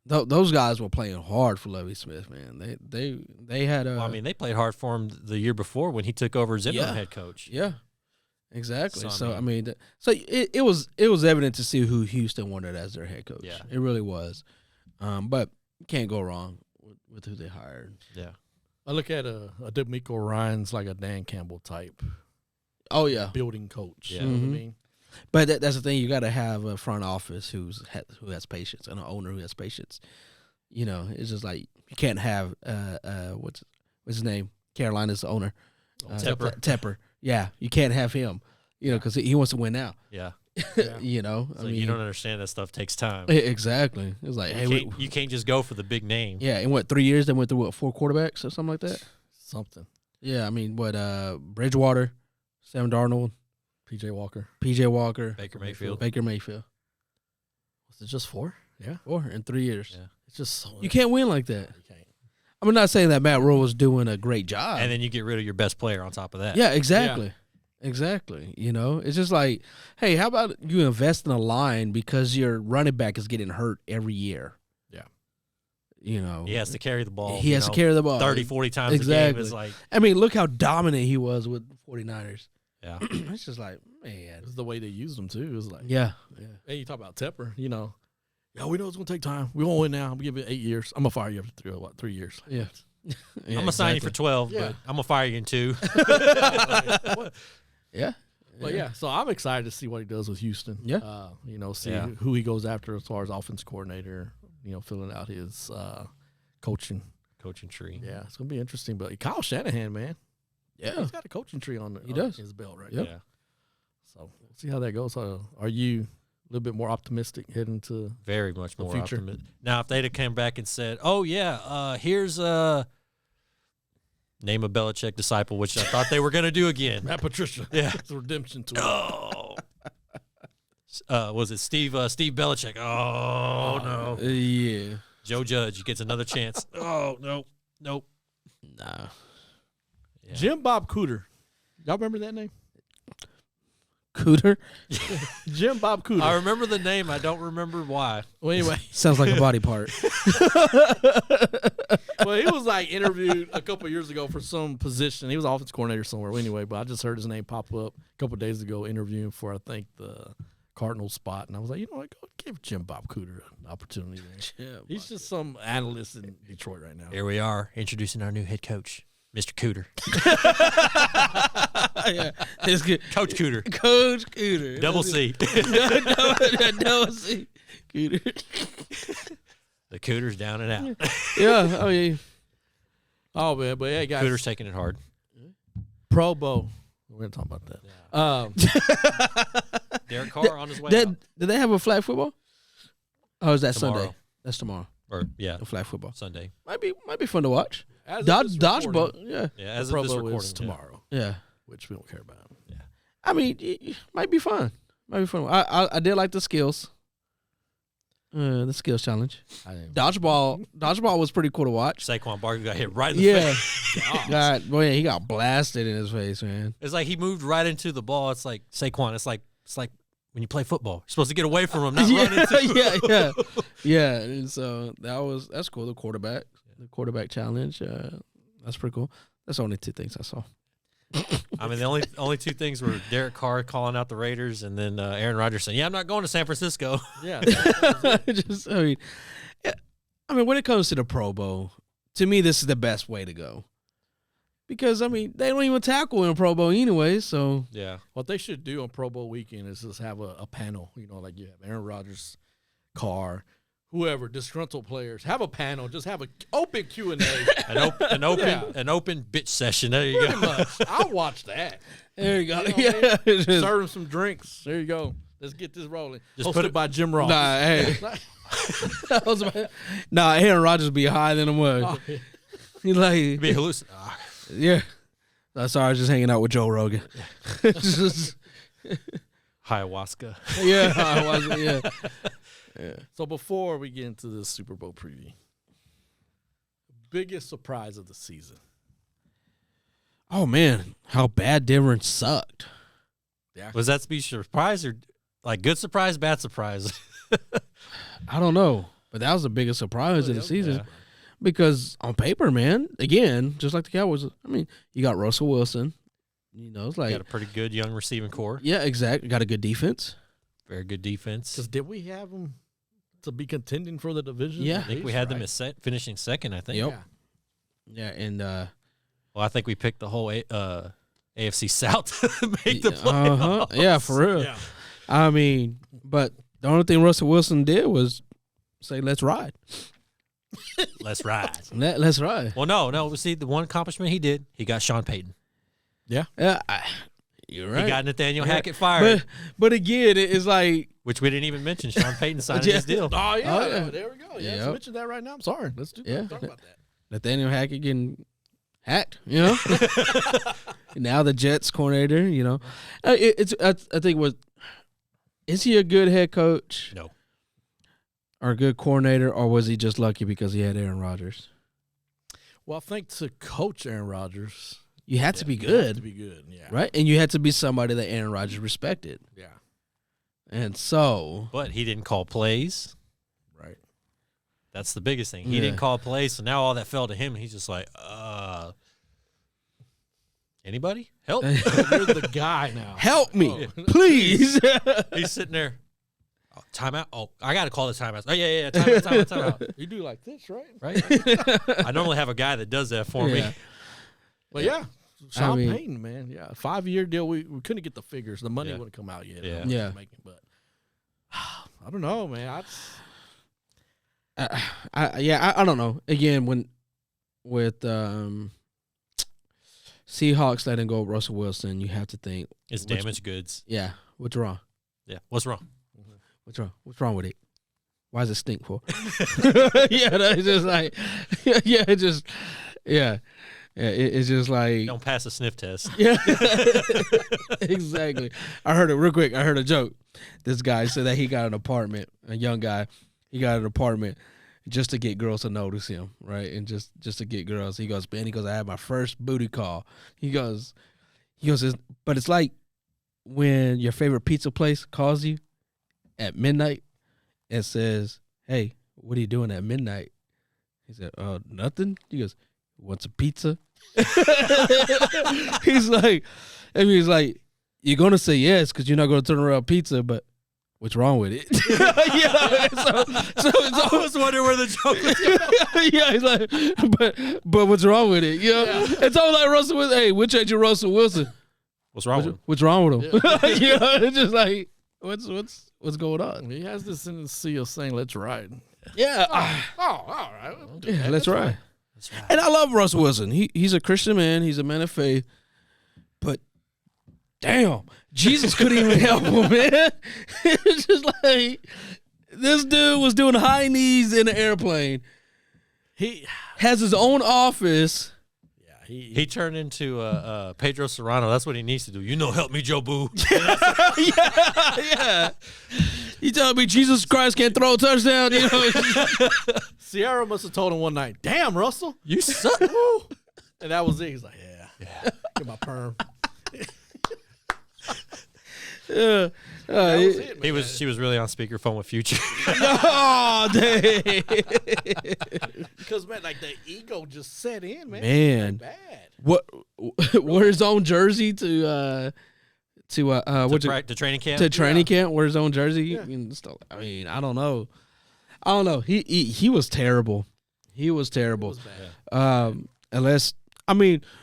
Those guys were playing hard for Lovie Smith, man. They had a. Well, I mean, they played hard for him the year before when he took over as interim head coach. Yeah, exactly. So, So, I mean- it was evident to see who Houston wanted as their head coach. Yeah. It really was. But you can't go wrong with who they hired. Yeah. I look at a D'Amico Ryan's like a Dan Campbell type Oh yeah, building coach. Yeah. You know what I Mhm. mean? but that's the thing. You got to have a front office who has patience and an owner who has patience. You know, it's just like you can't have what's his name? Carolina's owner, Tepper. Tepper. Yeah, you can't have him. You know, because he wants to win now. Yeah. Yeah. You know, So you don't understand that stuff takes time. exactly. It's like, hey, You can't just go for the big name. yeah. In 3 years, they went through 4 quarterbacks or something like that. Something. Yeah, I mean, Bridgewater, Sam Darnold, PJ Walker. P.J. Walker, Baker Mayfield. Baker Mayfield. Was it just 4? Yeah. 4 in 3 years. Yeah. It's just so You can't win like that. You can't. I'm not saying that Matt Rule was doing a great job. And then you get rid of your best player on top of that. yeah, exactly. Exactly. You know, it's just like, hey, how about you invest in a line because your running back is getting hurt every year? Yeah. You know, He has to carry the ball. He has to carry the ball 30, 40 times a Exactly. game. Is like, I mean, look how dominant he was with 49ers. yeah. It's just like, man. It's the way they used them too. It was like, Yeah. Yeah. hey, you talk about Tepper, you know. Yeah, we know it's gonna take time. We won't win now. I'm gonna give it 8 years. I'm gonna fire you after 3 years. Yeah. I'm going to sign you for 12, Yeah. but I'm going to fire you in 2. Yeah. But yeah, so I'm excited to see what he does with Houston. Yeah. You know, see Yeah. who he goes after as far as offense coordinator. You know, filling out his coaching. Coaching tree. Yeah, it's gonna be interesting. But Kyle Shanahan, man, Yeah. he's got a coaching tree on He does. his belt right Yep. now. So we'll see how that goes. Are you a little bit more optimistic heading to? Very much The more future. optimistic. Now, if they'd have come back and said, oh, yeah, here's name a Belichick disciple, which I thought they were going to do again. Matt Patricia. Yeah. It's a redemption to it. Oh. Was it Steve Belichick? Oh, no. Yeah. Joe Judge gets another chance. Oh, no. Nope. Nah. Yeah. Jim Bob Cooter. Y'all remember that name? Cooter Jim Bob Cooter. I remember the name. I don't remember why. Well, anyway, sounds like a body part. well, he was like interviewed a couple years ago for some position. He was offense coordinator somewhere. Well, anyway, but I just heard his name pop up a couple days ago interviewing for, I think, the Cardinals spot. And I was like, you know what? Go give Jim Bob Cooter an opportunity there. Yeah, He's just some analyst in Detroit right now. Here we are, introducing our new head coach, Mr. Cooter. yeah. It's good. Coach Cooter. Coach Cooter. Double C. Double C. Cooter. The Cooter's down and out. Yeah. Oh yeah. Oh, man. But, hey, guys, Cooter's taking it hard. Pro Bowl. We're going to talk about that. Derek Carr on his way Did out. they have a flag football? Oh, is that Tomorrow. Sunday? That's tomorrow. Or, yeah, The flag football Sunday. might be fun to watch. As of Dodge this recording, dodgeball. Yeah. Yeah, as Pro of this Bowl recording. is tomorrow, Yeah. which we don't care about. I mean, it might be fun. Might be fun. I did like the skills. The skills challenge. I didn't. Dodgeball was pretty cool to watch. Saquon Barkley got hit right in the Yeah. face. God, boy, he got blasted in his face, man. It's like he moved right into the ball. It's like Saquon. It's like when you play football. You're supposed to get away from him, not run into him. Yeah. And so that's cool. The quarterback challenge. That's pretty cool. That's the only 2 things I saw. I mean, the only 2 things were Derek Carr calling out the Raiders and then Aaron Rodgers saying, yeah, I'm not going to San Francisco. Yeah. I mean, when it comes to the Pro Bowl, to me, this is the best way to go. Because, I mean, they don't even tackle in a Pro Bowl anyway, so. Yeah. What they should do on Pro Bowl weekend is just have a panel. You know, like you have Aaron Rodgers, Carr, whoever, disgruntled players. Have a panel. Just have an open Q&A. An open Yeah. bitch session. There you Pretty go. much. I'll watch that. There you go. You know what Yeah. Serve them some drinks. There you go. Let's get this rolling. Just Hosted put it- by Jim Ross. Nah, hey. Aaron Rodgers be higher than him was. Oh, yeah. He like, Be hallucin. yeah. Sorry, I was just hanging out with Joe Rogan. Just- Ayahuasca. yeah, I was. Yeah. So before we get into the Super Bowl preview, biggest surprise of the season. Oh man, how bad Denver sucked. Was that to be surprise or like good surprise, bad surprise? I don't know, but that was the biggest surprise of the season. Yeah. Because on paper, man, again, just like the Cowboys, I mean, you got Russell Wilson. You know, it's like Got a pretty good young receiving core. yeah, exactly. Got a good defense. Very good defense. Because did we have them to be contending for the division? Yeah. I think we had them as finishing second, I think. Yep. Yeah. Yeah, and Well, I think we picked the whole AFC South to make the playoffs. yeah, for real. Yeah. I mean, but the only thing Russell Wilson did was say, "Let's ride, Let's ride. let's ride." Well, no. See, the one accomplishment he did, he got Sean Payton. Yeah, you're right. He got Nathaniel Yeah. Hackett fired, but again, it's like which we didn't even mention. Sean Payton signed Yeah. his deal. Oh, yeah. Oh, yeah. There we go. Yeah, Yep. let's mention that right now. I'm sorry. Let's do Yeah. talk about that. Nathaniel Hackett getting hacked. You know, now the Jets coordinator. You know, I think is he a good head coach? No. Or a good coordinator, or was he just lucky because he had Aaron Rodgers? Well, I think to coach Aaron Rodgers, You had to be you have good, to be good. Yeah. right? And you had to be somebody that Aaron Rodgers respected. Yeah. And so, But he didn't call plays. Right. That's the biggest thing. He Yeah. didn't call plays, so now all that fell to him. He's just like, anybody? Help. You're the guy now. help me, Oh. please. He's sitting there. Oh, timeout. Oh, I got to call the timeout. Oh, yeah. Timeout. You do like this, right? Right? I normally have a guy that does that for Yeah. me. But yeah, Sean mean- Payton, man. Yeah, 5-year deal. We couldn't get the figures. The money Yeah. wouldn't come out yet. Yeah. How much Yeah. he's making, but I don't know, man. I don't know. Again, with Seahawks letting go of Russell Wilson, you have to think, It's Which- damaged goods. yeah, what's wrong? Yeah. What's wrong? What's wrong? What's wrong with it? Why does it stink for? Yeah, that's just like, yeah, it just, yeah, it's just like, Don't pass a sniff test. yeah, exactly. I heard it real quick. I heard a joke. This guy said that he got an apartment, a young guy. He got an apartment just to get girls to notice him, right? And just to get girls. He goes, man, I had my first booty call. He goes, but it's like when your favorite pizza place calls you at midnight and says, hey, what are you doing at midnight? He said, oh, nothing. He goes, want some pizza? he's like, you're going to say yes because you're not going to turn around pizza, but what's wrong with it? Yeah, so I was wondering where the joke was. yeah, he's like, but what's wrong with it? You know, it's all like Russell Wilson. Hey, which ain't your Russell Wilson? What's wrong with him? What's wrong with him? You know, it's just like, what's going on? He has this tendency of saying, "Let's ride." Yeah, Oh, all right. We'll do yeah, that. that's right. That's right. And I love Russell Wilson. He's a Christian man. He's a man of faith. But damn, Jesus couldn't even help him, man. It's just like this dude was doing high knees in an airplane. He, Has his own office. yeah, He turned into Pedro Serrano. That's what he needs to do. Help me, Joe Boo. Yeah. You telling me Jesus Christ can't throw a touchdown? You know? Sierra must have told him one night, "Damn, Russell," You suck. and that was it. He's like, "Yeah, get my perm." Yeah. That was it, man. She was really on speakerphone with Future. Oh, dang. Because man, like the ego just set in, man. Man. Bad. What? Wear his own jersey to to training camp. to training camp. Wear his own jersey and stuff. I mean, I don't know. He was terrible. He was terrible. It was bad. Unless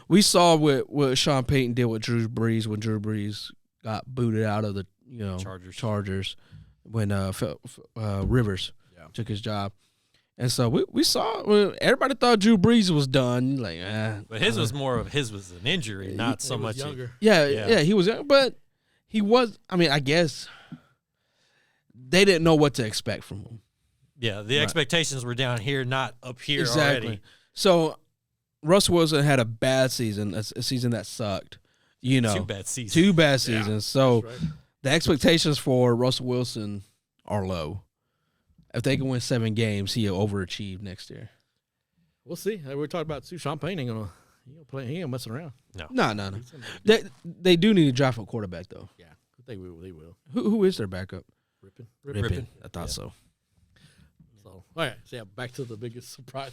we saw what Sean Payton did with Drew Brees when Drew Brees got booted out of the Chargers when Rivers took his job. And so we saw everybody thought Drew Brees was done. Like, But his was an injury, not so He was much. younger. yeah, he was young, but he was. I mean, I guess they didn't know what to expect from him. Yeah, the expectations were down here, not up here Exactly. already. So Russ Wilson had a bad season, a season that sucked. You know, Two bad seasons. two bad seasons. So That's right. the expectations for Russell Wilson are low. If they can win 7 games, he'll overachieve next year. We'll see. We're talking about too. Sean Payton ain't gonna. He ain't messing around. No. He's gonna They do need to draft a quarterback though. yeah, they will. They will. Who is their backup? Rippin. I thought so. So all right. So yeah, back to the biggest surprise.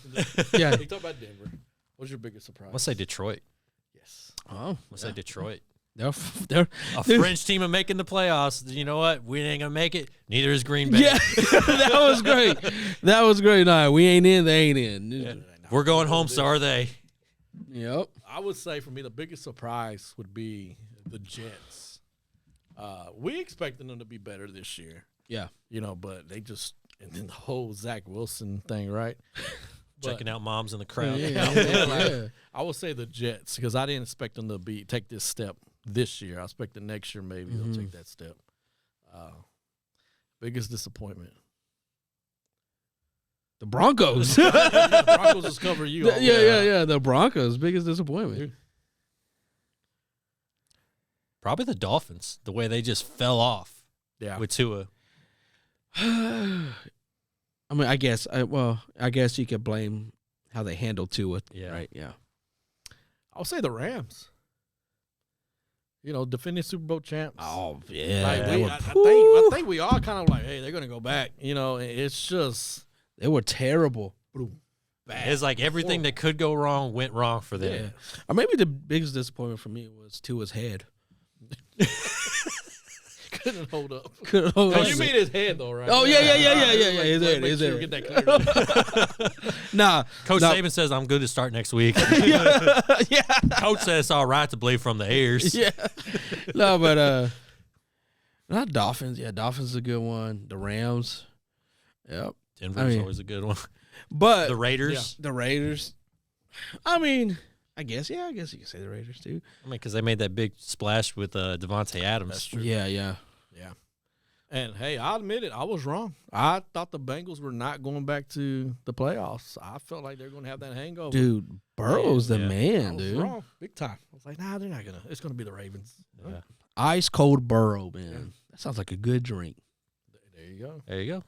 Yeah. You talk about Denver. What's your biggest surprise? I'm gonna say Detroit. Yes. Oh, I'm gonna say Detroit. they're A fringe team of making the playoffs. You know what? We ain't gonna make it. Neither is Green Bay. yeah. That was great. That was great. Nah, we ain't in. They ain't in. Yeah. We're going home. So are they? Yep. I would say for me the biggest surprise would be the Jets. We expected them to be better this year. Yeah. But they just and then the whole Zach Wilson thing, right? Checking out moms in the crowd. Yeah. I would say the Jets because I didn't expect them to take this step this year. I expected next year maybe they'll take that step. Biggest disappointment. The Broncos. The Broncos just cover you. Yeah. The Broncos, biggest disappointment. Probably the Dolphins. The way they just fell off Yeah. with Tua. I mean, I guess you could blame how they handled Tua. Yeah. Right. Yeah. I would say the Rams. Defending Super Bowl champs. Oh yeah. Like I think we all kind of like, hey, they're gonna go back. It's just They were terrible. bad. It's like everything that could go wrong went wrong for them. Yeah. Or maybe the biggest disappointment for me was Tua's head. Couldn't hold up. Couldn't hold Oh, up. you mean his head though, right? Oh, yeah. His head, Make his sure head. we get that clear. Nah. Coach nah. Saban says I'm good to start next week. Yeah. Coach says it's all right to bleed from the ears. Yeah. No, but not Dolphins. Yeah, Dolphins is a good one. The Rams. Yep. Denver's always a good one. But The Raiders. the Raiders. I mean, I guess you can say the Raiders too. I mean, because they made that big splash with Devontae Adams. That's true. Yeah. Yeah. And hey, I admit it, I was wrong. I thought the Bengals were not going back to the playoffs. I felt like they're going to have that hangover. Dude, Burrow's the Yeah. I man, was dude. wrong, big time. I was like, nah, they're not gonna. It's gonna be the Ravens. Yeah. Ice cold Burrow, man. That sounds like a good drink. There you go. There you go.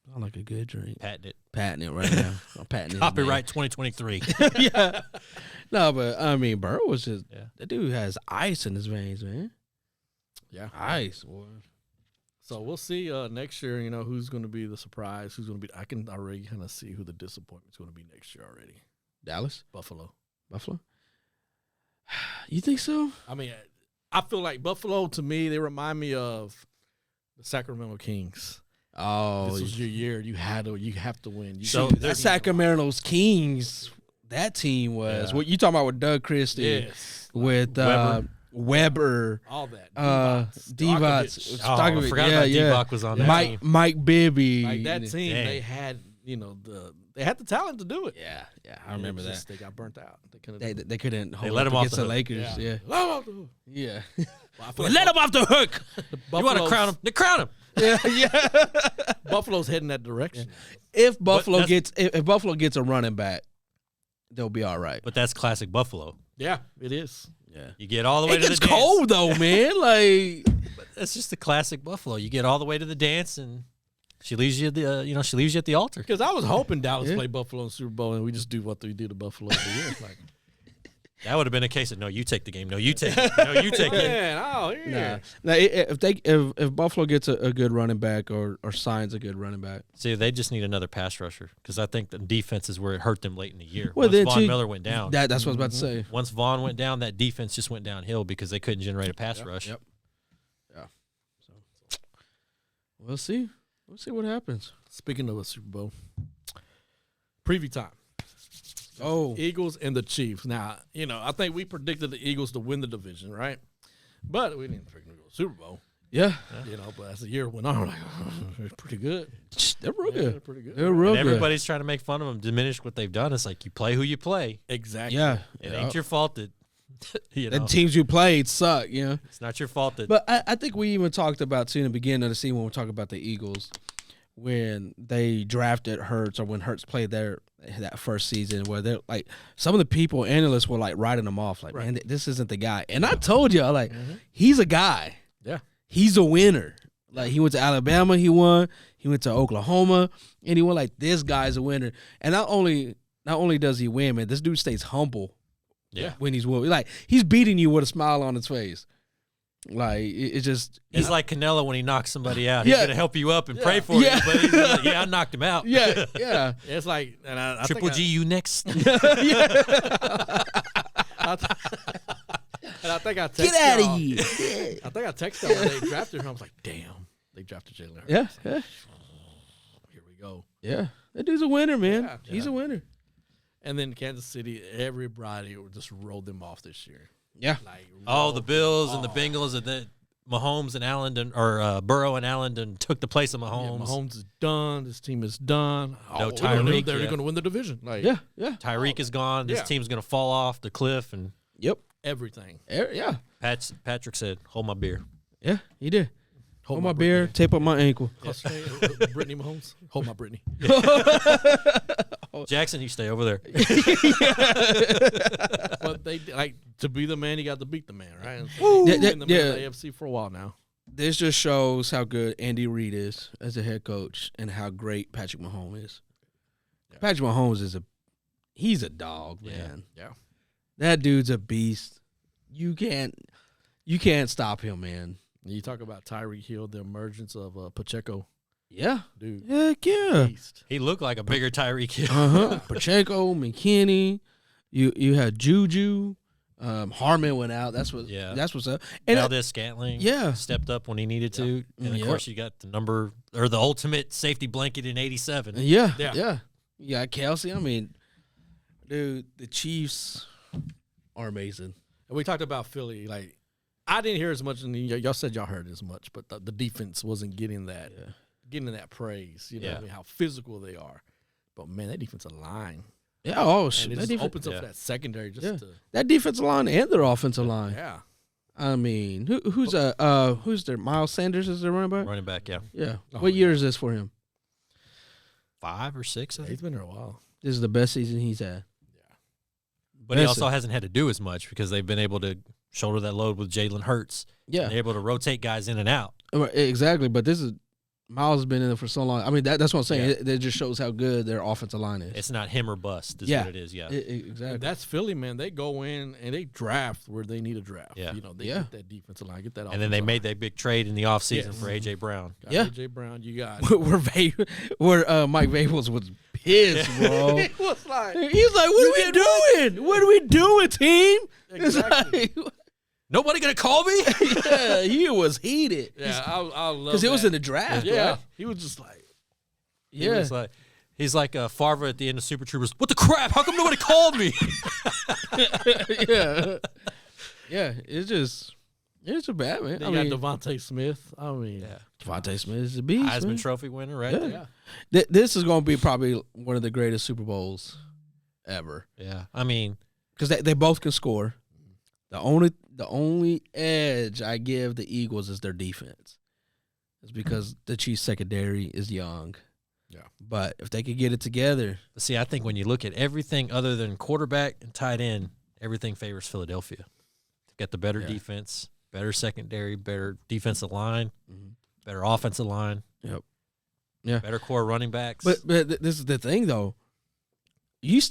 Sounds like a good drink. Patent it. Patent it right now. I'm patenting it. Copyright 2023. Yeah. No, but I mean, Burrow was just Yeah. that dude has ice in his veins, man. Yeah. Ice, boy. So we'll see next year. Who's going to be the surprise? Who's going to be? I can already kind of see who the disappointment's going to be next year already. Dallas, Buffalo. Buffalo. You think so? I mean, I feel like Buffalo to me they remind me of the Sacramento Kings. Oh, This was your year. You have to win. So dude, that Sacramento's Kings. That team was Yeah. what you talking about with Doug Christie, yes, with Weber, all that. Divac, Stojakovic. Oh, I forgot about Divac was on that team. Mike Bibby, Like that team, Dang. they had they had the talent to do it. Yeah, I remember It was that. just they got burnt out. They couldn't. They couldn't hold let up him off against the the hook. Lakers. Yeah, Let 'em off the hook. yeah. Well, I feel Let him off the hook. You want to crown him? Then crown him. Yeah. Buffalo's heading that direction. If Buffalo that's- if Buffalo gets a running back, they'll be all right. But that's classic Buffalo. Yeah, it is. Yeah. You get all the way It to gets the dance. cold though, man. Like That's just the classic Buffalo. You get all the way to the dance, and she leaves you at the she leaves you at the altar. Because I was hoping Dallas Yeah. play Buffalo in the Super Bowl, and we just do what we do to Buffalo every year. It's like, That would have been a case of no, you take the game. No, you take it. No, you take it. man, oh yeah. Now, if Buffalo gets a good running back or signs a good running back, See, they just need another pass rusher because I think the defense is where it hurt them late in the year. Well, Once then, Von too, Miller went down. that's what I was about to say. Once Vaughn went down, that defense just went downhill because they couldn't generate a pass rush. Yep. Yeah. So we'll see. We'll see what happens. Speaking of a Super Bowl, preview time. Oh, Eagles and the Chiefs. Now, I think we predicted the Eagles to win the division, right? But we didn't predict them to go to the Super Bowl. yeah. But as the year went on, like, it's pretty good. They're real Yeah, good. they're pretty good. They're real And good. everybody's trying to make fun of them, diminish what they've done. It's like you play who you play. Exactly. Yeah. It ain't your fault that The teams you played suck, you know. it's not your fault that But I think we even talked about too in the beginning of the season when we talk about the Eagles when they drafted Hurts or when Hurts played that first season where they're like some of the people analysts were like writing them off like Right. man this isn't the guy, and I told you like he's a guy, Yeah. he's a winner. Like he went to Alabama, he won. He went to Oklahoma, and he went like this guy's a winner. And not only does he win, man, this dude stays humble Yeah. when he's whooping. Like he's beating you with a smile on his face. Like it's just It's like Canelo when he knocks somebody out. He's Yeah. going to help you up and Yeah. pray for Yeah. you. But he's like, yeah, I knocked him out. yeah, yeah. It's like, and I Triple think G, you next. and I think I texted Get out y'all- of here. I think I texted them when they drafted him. I was like, damn, they drafted Jalen Hurts. Yeah, yeah, Here we go. yeah. That dude's a winner, man. Yeah. He's a winner. And then Kansas City, everybody just rolled them off this year. Yeah. Like, Oh, rolled the Bills them and the off. Bengals, and then Mahomes and Allen or Burrow and Allen took the place of Yeah, Mahomes. Mahomes is done. This team is done. No we don't know Tyreek if they're yet. going to win the division. Like, Yeah, yeah. Tyreek is gone. This Yeah. team's going to fall off the cliff. And Yep. everything. Yeah. Patrick said, "Hold my beer." Yeah, he did. Hold my Brittany. beer, tape up my ankle. What's her name? Brittany Mahomes. Hold my Brittany. Jackson, you stay over there. But they like to be the man. You got to beat the man, right? And Woo. he's Yeah, been the man of yeah. the AFC for a while now. This just shows how good Andy Reid is as a head coach and how great Patrick Mahomes is. Yeah. Patrick Mahomes he's a dog, Yeah. man. Yeah. That dude's a beast. You can't stop him, man. You talk about Tyreek Hill, the emergence of Pacheco, Yeah. dude. Heck yeah. Beast. He looked like a bigger Tyreek Hill. Uh-huh. Pacheco, McKinney. You had Juju. Harmon went out. That's what's up. And Valdez Scantling yeah. stepped up when he needed to. And, of Yep. course, you got the ultimate safety blanket in 87. Yeah, Yeah. yeah. You got Kelsey. I mean, dude, the Chiefs are amazing. And we talked about Philly. Like, I didn't hear as much, and y'all said y'all heard as much, but the defense wasn't getting that praise. You know what I mean? How physical they are. But man, that defensive line, Yeah. Oh, and shit. it That, just opens up yeah. that secondary just Yeah. to that defensive line and their offensive line. yeah. I mean, who's their Miles Sanders is their running back? Running back, yeah. Yeah. Oh, What year is this for him? 5 or 6, I He's think. been there a while. This is the best season he's had. But he Listen. also hasn't had to do as much because they've been able to shoulder that load with Jalen Hurts. Yeah. They're able to rotate guys in and out. Exactly. But this is Miles has been in it for so long. I mean, that's what I'm saying. Yeah. It just shows how good their offensive line is. It's not him or bust is Yeah. what it is, yeah. Exactly. And that's Philly, man. They go in and they draft where they need a draft. Yeah. You know, they Yeah. get that defensive line, get that. And then they offensive made line. that big trade in the offseason Yes. for A.J. Brown. Got Yeah. AJ Brown. You got. where Mike Vaples was pissed, bro. It was like He's like, "What are we doing? What are we doing, team?" It's exactly. like, Nobody going to call me? yeah, he was heated. Yeah, I love Because it was that. in the draft. Yeah, right? he was just like, He was like, he's like Farva at the end of Super Troopers. What the crap? How come nobody called me? yeah, yeah. It's a bad man. they I got mean, Devontae Smith. I mean, Devontae Smith is a beast. Heisman man. Trophy winner right Yeah. there. This is going to be probably one of the greatest Super Bowls ever Yeah. I mean, because they both can score. The only edge I give the Eagles is their defense. It's because the Chiefs secondary is young. Yeah. But if they could get it together, see, I think when you look at everything other than quarterback and tight end, everything favors Philadelphia. They've got the better Yeah. defense, better secondary, better defensive line, Mhm. better offensive line. Yep. Yeah. Better core running backs. but this is the thing though. You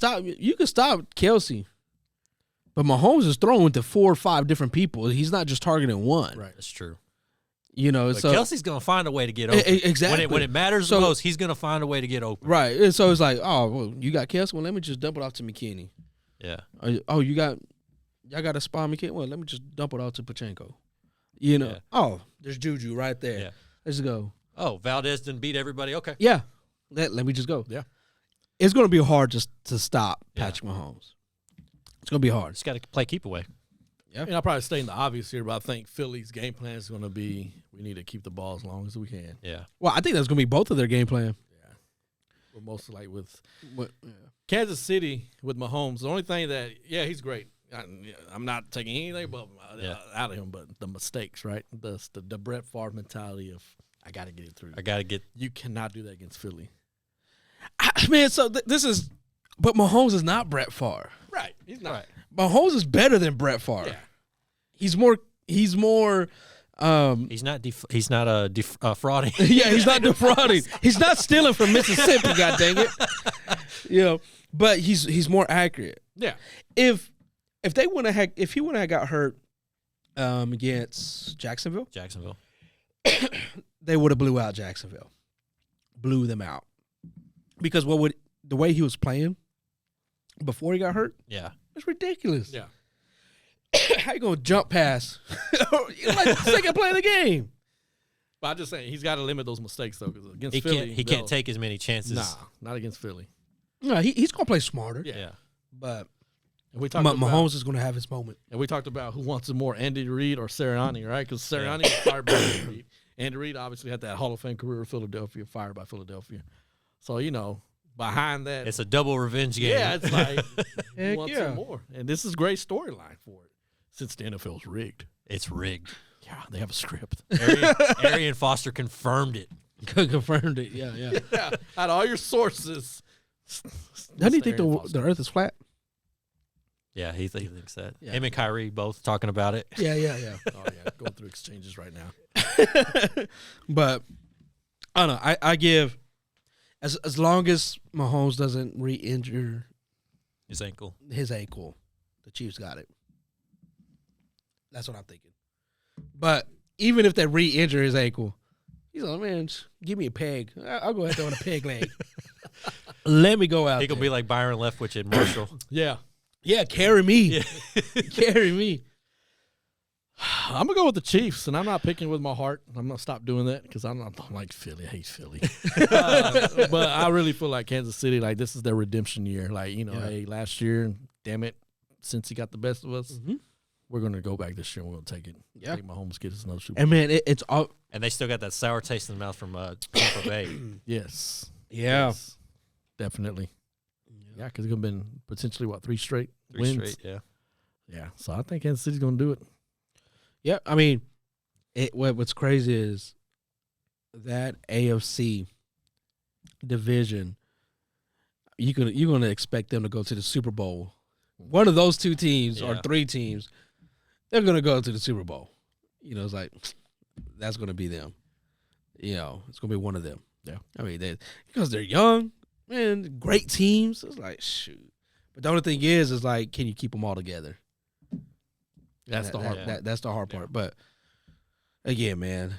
can stop Kelsey, but Mahomes is throwing to 4 or 5 different people. He's not just targeting one. right. That's true. You know, But so Kelsey's going to find a way to get open. exactly. When it matters So- the most, he's going to find a way to get open. right. And so it's like, oh, well, you got Kelsey. Well, let me just dump it off to McKinney. Yeah. Oh, y'all got a spot McKinney. Well, let me just dump it off to Pachenko. You know. Yeah. Oh, there's Juju right there. Yeah. Let's go. Oh, Valdez didn't beat everybody. Okay. Yeah. Let me just go. Yeah. It's going to be hard just to stop Yeah. Patrick Mahomes. It's going to be hard. Just got to play keep away. And I'll probably stay in the obvious here, but I think Philly's game plan is going to be we need to keep the ball as long as we can. Yeah. Well, I think that's going to be both of their game plan. But mostly like with But, Kansas City with Mahomes, the only thing that he's great. I'm not taking anything but out of him, but the mistakes, right? The Brett Favre mentality of I got to get it through. I got to get. You cannot do that against Philly. man, so this is – but Mahomes is not Brett Favre. Right. He's not. Right. Mahomes is better than Brett Favre. Yeah. He's more He's not. He's not frauding. yeah, he's not defrauding. He's not stealing from Mississippi, god dang it. You know, but he's more accurate. Yeah. If if he wouldn't have got hurt against Jacksonville, they would have blew out Jacksonville, blew them out, because the way he was playing before he got hurt, Yeah. it's ridiculous. Yeah. How you gonna jump past like the second play of the game? But I'm just saying he's got to limit those mistakes though, because against He Philly, can't take as many chances. Nah, not against Philly. No, he's gonna play smarter. Yeah. But And we talked about Mahomes is gonna have his moment. and we talked about who wants it more, Andy Reid or Sirianni, right? Because Sirianni was fired by Andy Reid. Andy Reid obviously had that Hall of Fame career with Philadelphia, fired by Philadelphia. So behind that, It's a double revenge game. yeah, it's like who Heck wants yeah. it more? And this is a great storyline for it, since the NFL's rigged. It's rigged. Yeah, they have a script. Arian Foster confirmed it. Confirmed it. Yeah. Yeah, out of all your sources. Doesn't he think Arian the Foster. Earth is flat? Yeah, he thinks that. Yeah. Him and Kyrie both talking about it. Yeah. Oh yeah, going through exchanges right now. But I don't know. I give as long as Mahomes doesn't re-injure His ankle. his ankle, the Chiefs got it. That's what I'm thinking. But even if they re-injure his ankle, he's like, man, just give me a peg. I'll go ahead and throw in a peg leg. Let me go out. He could be like Byron Leftwich at Marshall. Yeah, carry me. Carry me. I'm gonna go with the Chiefs, and I'm not picking with my heart. I'm gonna stop doing that because I don't like Philly. I hate Philly. But I really feel like Kansas City, like this is their redemption year. Like hey, last year, damn it, since he got the best of us, we're gonna go back this year and we're gonna take it. Yeah. Take Mahomes, get us another Super Bowl. And man, it's all. And they still got that sour taste in the mouth from Tampa Bay. Yes. Yeah. Yes. Definitely. Yeah, because it's gonna been potentially 3 straight Three wins. straight, yeah. Yeah, so I think Kansas City's gonna do it. Yeah, I mean, what's crazy is that AFC division. You're gonna expect them to go to the Super Bowl. One of those two teams or Yeah. three teams, they're gonna go to the Super Bowl. It's like that's gonna be them. It's gonna be one of them. Yeah, I mean, because they're young, man, great teams. It's like shoot, but the only thing is like, can you keep them all together? that's the hard part. That's the hard part. But again, man,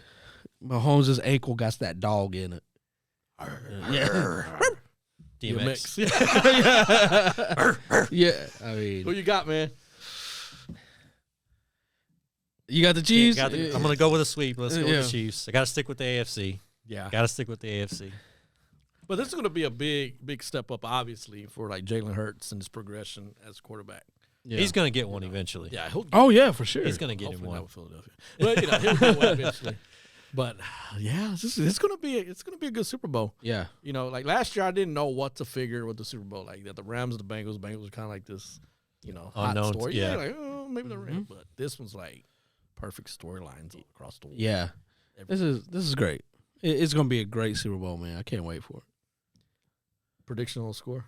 Mahomes' ankle got that dog in it. Yeah. DMX. Yeah. I Who mean, you got, man? you got the Chiefs. I'm going to go with a sweep. Let's go with Yeah. the Chiefs. I got to stick with the AFC. Yeah, Got to stick with the AFC. but this is gonna be a big step up, obviously, for like Jalen Hurts and his progression as quarterback. Yeah. He's going to get one eventually. Yeah, he'll. Oh yeah, for sure. He's going to get him Hopefully not one. with Philadelphia, but he'll get one eventually. But yeah, it's gonna be a good Super Bowl. Yeah. Like last year, I didn't know what to figure with the Super Bowl. Like that, the Rams and the Bengals. Bengals were kind of like this, hot Unknown, story. yeah. Like maybe the Rams, but this one's like perfect storylines across the board. Yeah. This is great. It's gonna be a great Super Bowl, man. I can't wait for it. Prediction on the score.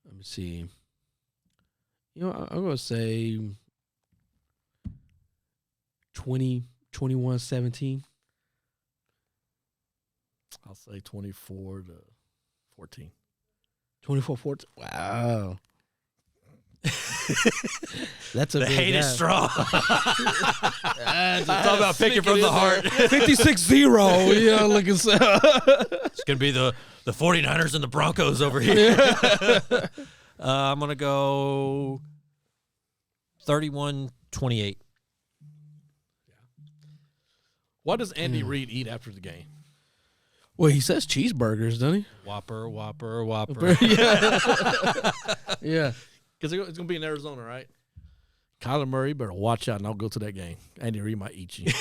Let me see. I'm gonna say 21-17. I'll say 24-14. 24-14. Wow. That's a The big hate is gap. strong. That's Talk about picking from the heart. 56-0. Looking so. It's going to be the 49ers and the Broncos over here. I'm going to go 31-28. What does Andy Reid eat after the game? Well, he says cheeseburgers, doesn't he? Whopper, Whopper, Whopper. Yeah. Because it's going to be in Arizona, right? Kyler Murray better watch out and I'll go to that game. Andy Reid might eat you.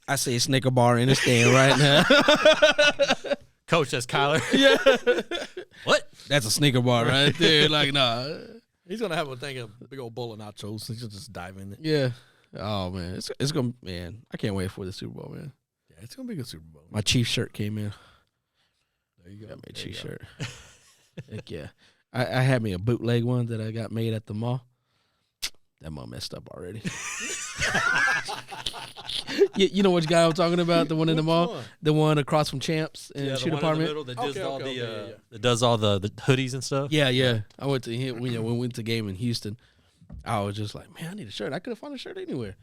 I see a Snicker bar in the stand right now. Coach, that's Kyler. Yeah. What? That's a Snicker bar right there. Like, nah. He's going to have a big old bowl of nachos. He's going to just dive in it. Yeah. Oh, man. It's going to, man, I can't wait for the Super Bowl, man. Yeah, it's going to be a good Super Bowl. My Chiefs shirt came in. There you go. Got my There you Chiefs go. shirt. Heck yeah. I had me a bootleg one that I got made at the mall. That mall messed up already. You know which guy I'm talking about? The one in the Which mall, one? the one across from Champs and Yeah, Shoe the one in the Department. middle that does Okay, all okay, the okay, yeah. that does all the hoodies and stuff. Yeah. I went to him. We went to game in Houston. I was just like, man, I need a shirt. I couldn't find a shirt anywhere.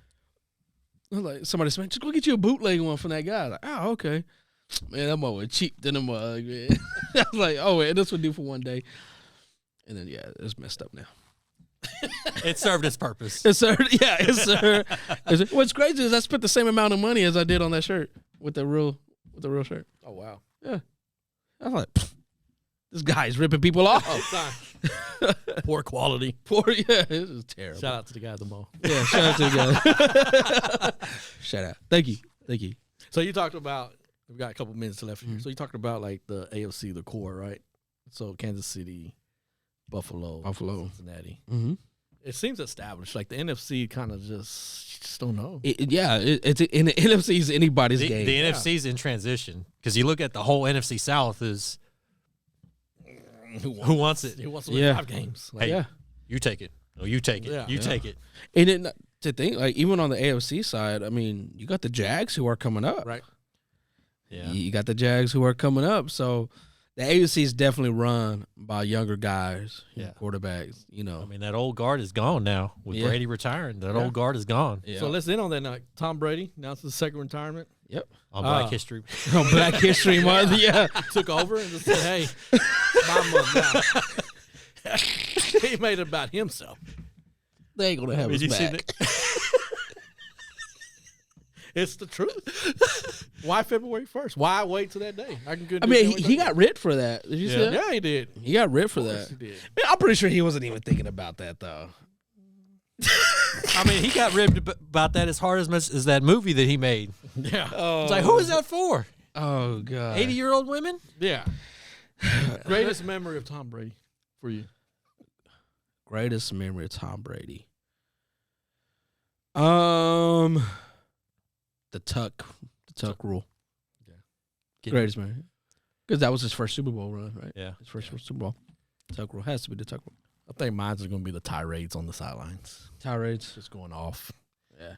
I was like, somebody said, just go get you a bootleg one from that guy. I was like, oh, okay. Man, that mug was cheap than a mug, man. I was like, oh, man, this would do for one day. And then, yeah, it's messed up now. It served its purpose. Yes, sir. Yeah, yes, sir. What's crazy is I spent the same amount of money as I did on that shirt with the real shirt. Oh wow. Yeah. I was like, this guy's ripping people off. Oh, sorry. Poor quality. Poor, yeah, this is terrible. Shout out to the guy at the mall. Yeah, shout out to the guy. Shout out. Thank you. So you talked about, we've got a couple minutes left here. Mhm. So you talked about like the AFC, the core, right? So Kansas City, Buffalo, Cincinnati. Mm-hmm. It seems established. Like the NFC kind of just don't know. It's in the NFC is anybody's The game. NFC's in transition because you look at the whole NFC South is who wants it? Who wants to win Yeah. 5 games? Hey, Yeah. you take it. No, you take it. Yeah. You Yeah. take it. And then to think, like, even on the AFC side, I mean, you got the Jags who are coming up. Right. Yeah. You got the Jags who are coming up. So the AFC is definitely run by younger guys, Yeah. quarterbacks, you know. I mean, that old guard is gone now with Yeah. Brady retiring. That Yeah. old guard is gone Yeah. So let's end on that note. Tom Brady announced his second retirement. on Black Ah. History. on Black History Month, yeah. Took over and just said, "Hey, my month now." He made it about himself. They ain't gonna have Did us you see back. It's the truth. Why February 1st? Why wait till that day? I can go. I mean, he got ripped for that. Did you see Yeah. that? Yeah, he did. He got ripped for Of course that. he did. Man, I'm pretty sure he wasn't even thinking about that though. I mean, he got ribbed about that as hard as much as that movie that he made. Yeah. It's like, who is that for? Oh god. 80-year-old women? Yeah. Greatest memory of Tom Brady for you? Greatest memory of Tom Brady. The tuck rule. Get- Greatest memory. Because that was his first Super Bowl run, right? Yeah. His first Super Bowl. Tuck rule has to be the tuck rule. I think mine's going to be the tirades on the sidelines, Tirades. just going off. Yeah.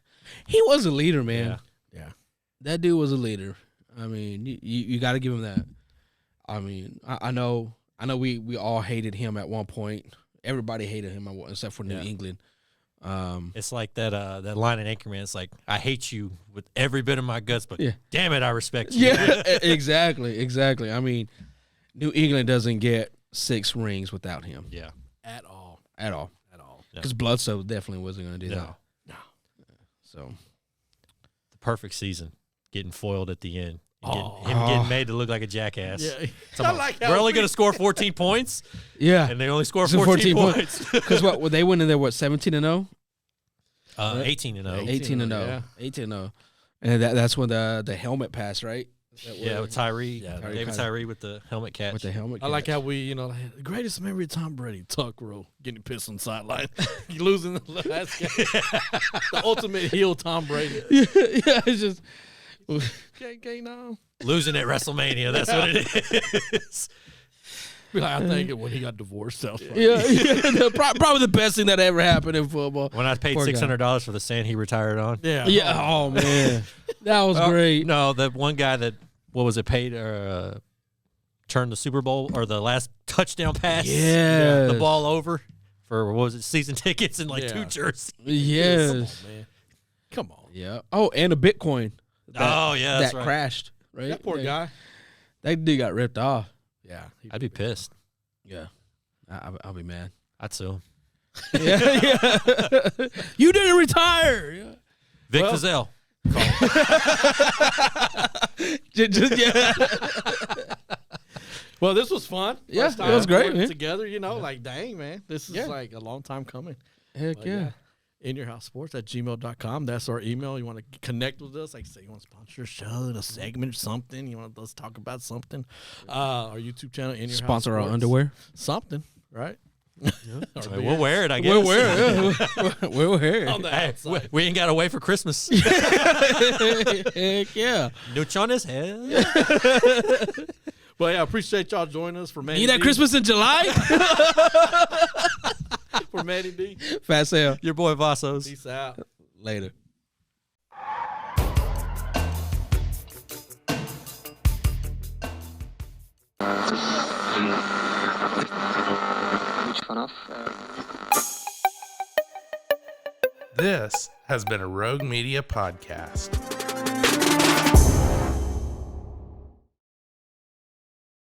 He was a leader, man. Yeah. Yeah. That dude was a leader. I mean, you got to give him that. I mean, I know we all hated him at one point. Everybody hated him except for New Yeah. England. It's like that line in Anchorman. It's like, I hate you with every bit of my guts, but Yeah. damn it, I respect you. Yeah, exactly. I mean, New England doesn't get 6 rings without him Yeah. At all. at all. At all. Yeah. Because Bledsoe definitely wasn't going to do No. that. No. So The perfect season. Getting foiled at the end. And Oh. him getting made to look like a jackass. Yeah. Come on. like how We're only we- going to score 14 points, yeah, and they only score So 14 14 points. because what they went in there 17-0, 18-0. 18-0, 18-0, and that's when the helmet pass, right? Yeah, with Tyree. Yeah, David Tyree with the helmet catch. With the helmet. I like catch. how we, the greatest memory of Tom Brady, tuck roll, getting pissed on the sideline, losing the last game. The ultimate heel Tom Brady. yeah, it's just Okay, now. Losing at WrestleMania. That's what it is. Be like, I think it when he got divorced. That was funny. yeah. Probably the best thing that ever happened in football. When I paid Poor guy. $600 for the sand he retired on. Yeah. Yeah. Oh man, that was Oh, great. No, the one guy that, what was it, paid turned the Super Bowl or the last touchdown pass, Yes. the ball over for, what was it, season tickets and like Yeah. 2 jerseys. Yes. Come on, man. Come on. Yeah. Oh, and a Bitcoin. Oh, yeah, that's that right. crashed. Right. That poor guy. That dude got ripped off. Yeah. I'd be pissed. Yeah. I'll be mad. I'd sue him. Yeah. You didn't retire. Yeah. Vic Well- Fazell. Yeah. Well, this was fun. Yeah, First it was time great, working man. together, like, dang, man. This is Yeah. like a long time coming. Heck But, yeah. inyourhousesports@gmail.com. That's our email. You want to connect with us, like say you want to sponsor a show, a segment or something. You want us to talk about something. Our YouTube channel, In Your House Sponsor our Sports. underwear. Something, right? Or I mean, we'll wear it, I guess. We'll wear it. We'll wear On it. the Hey, outside. we ain't got to wait for Christmas. Heck yeah. Nooch on his head. But yeah, I appreciate y'all joining us for Manny Need that D. Christmas in July? For Manny D. Fast sale. Your boy Vassos. Peace out. Later. This has been a Rogue Media podcast.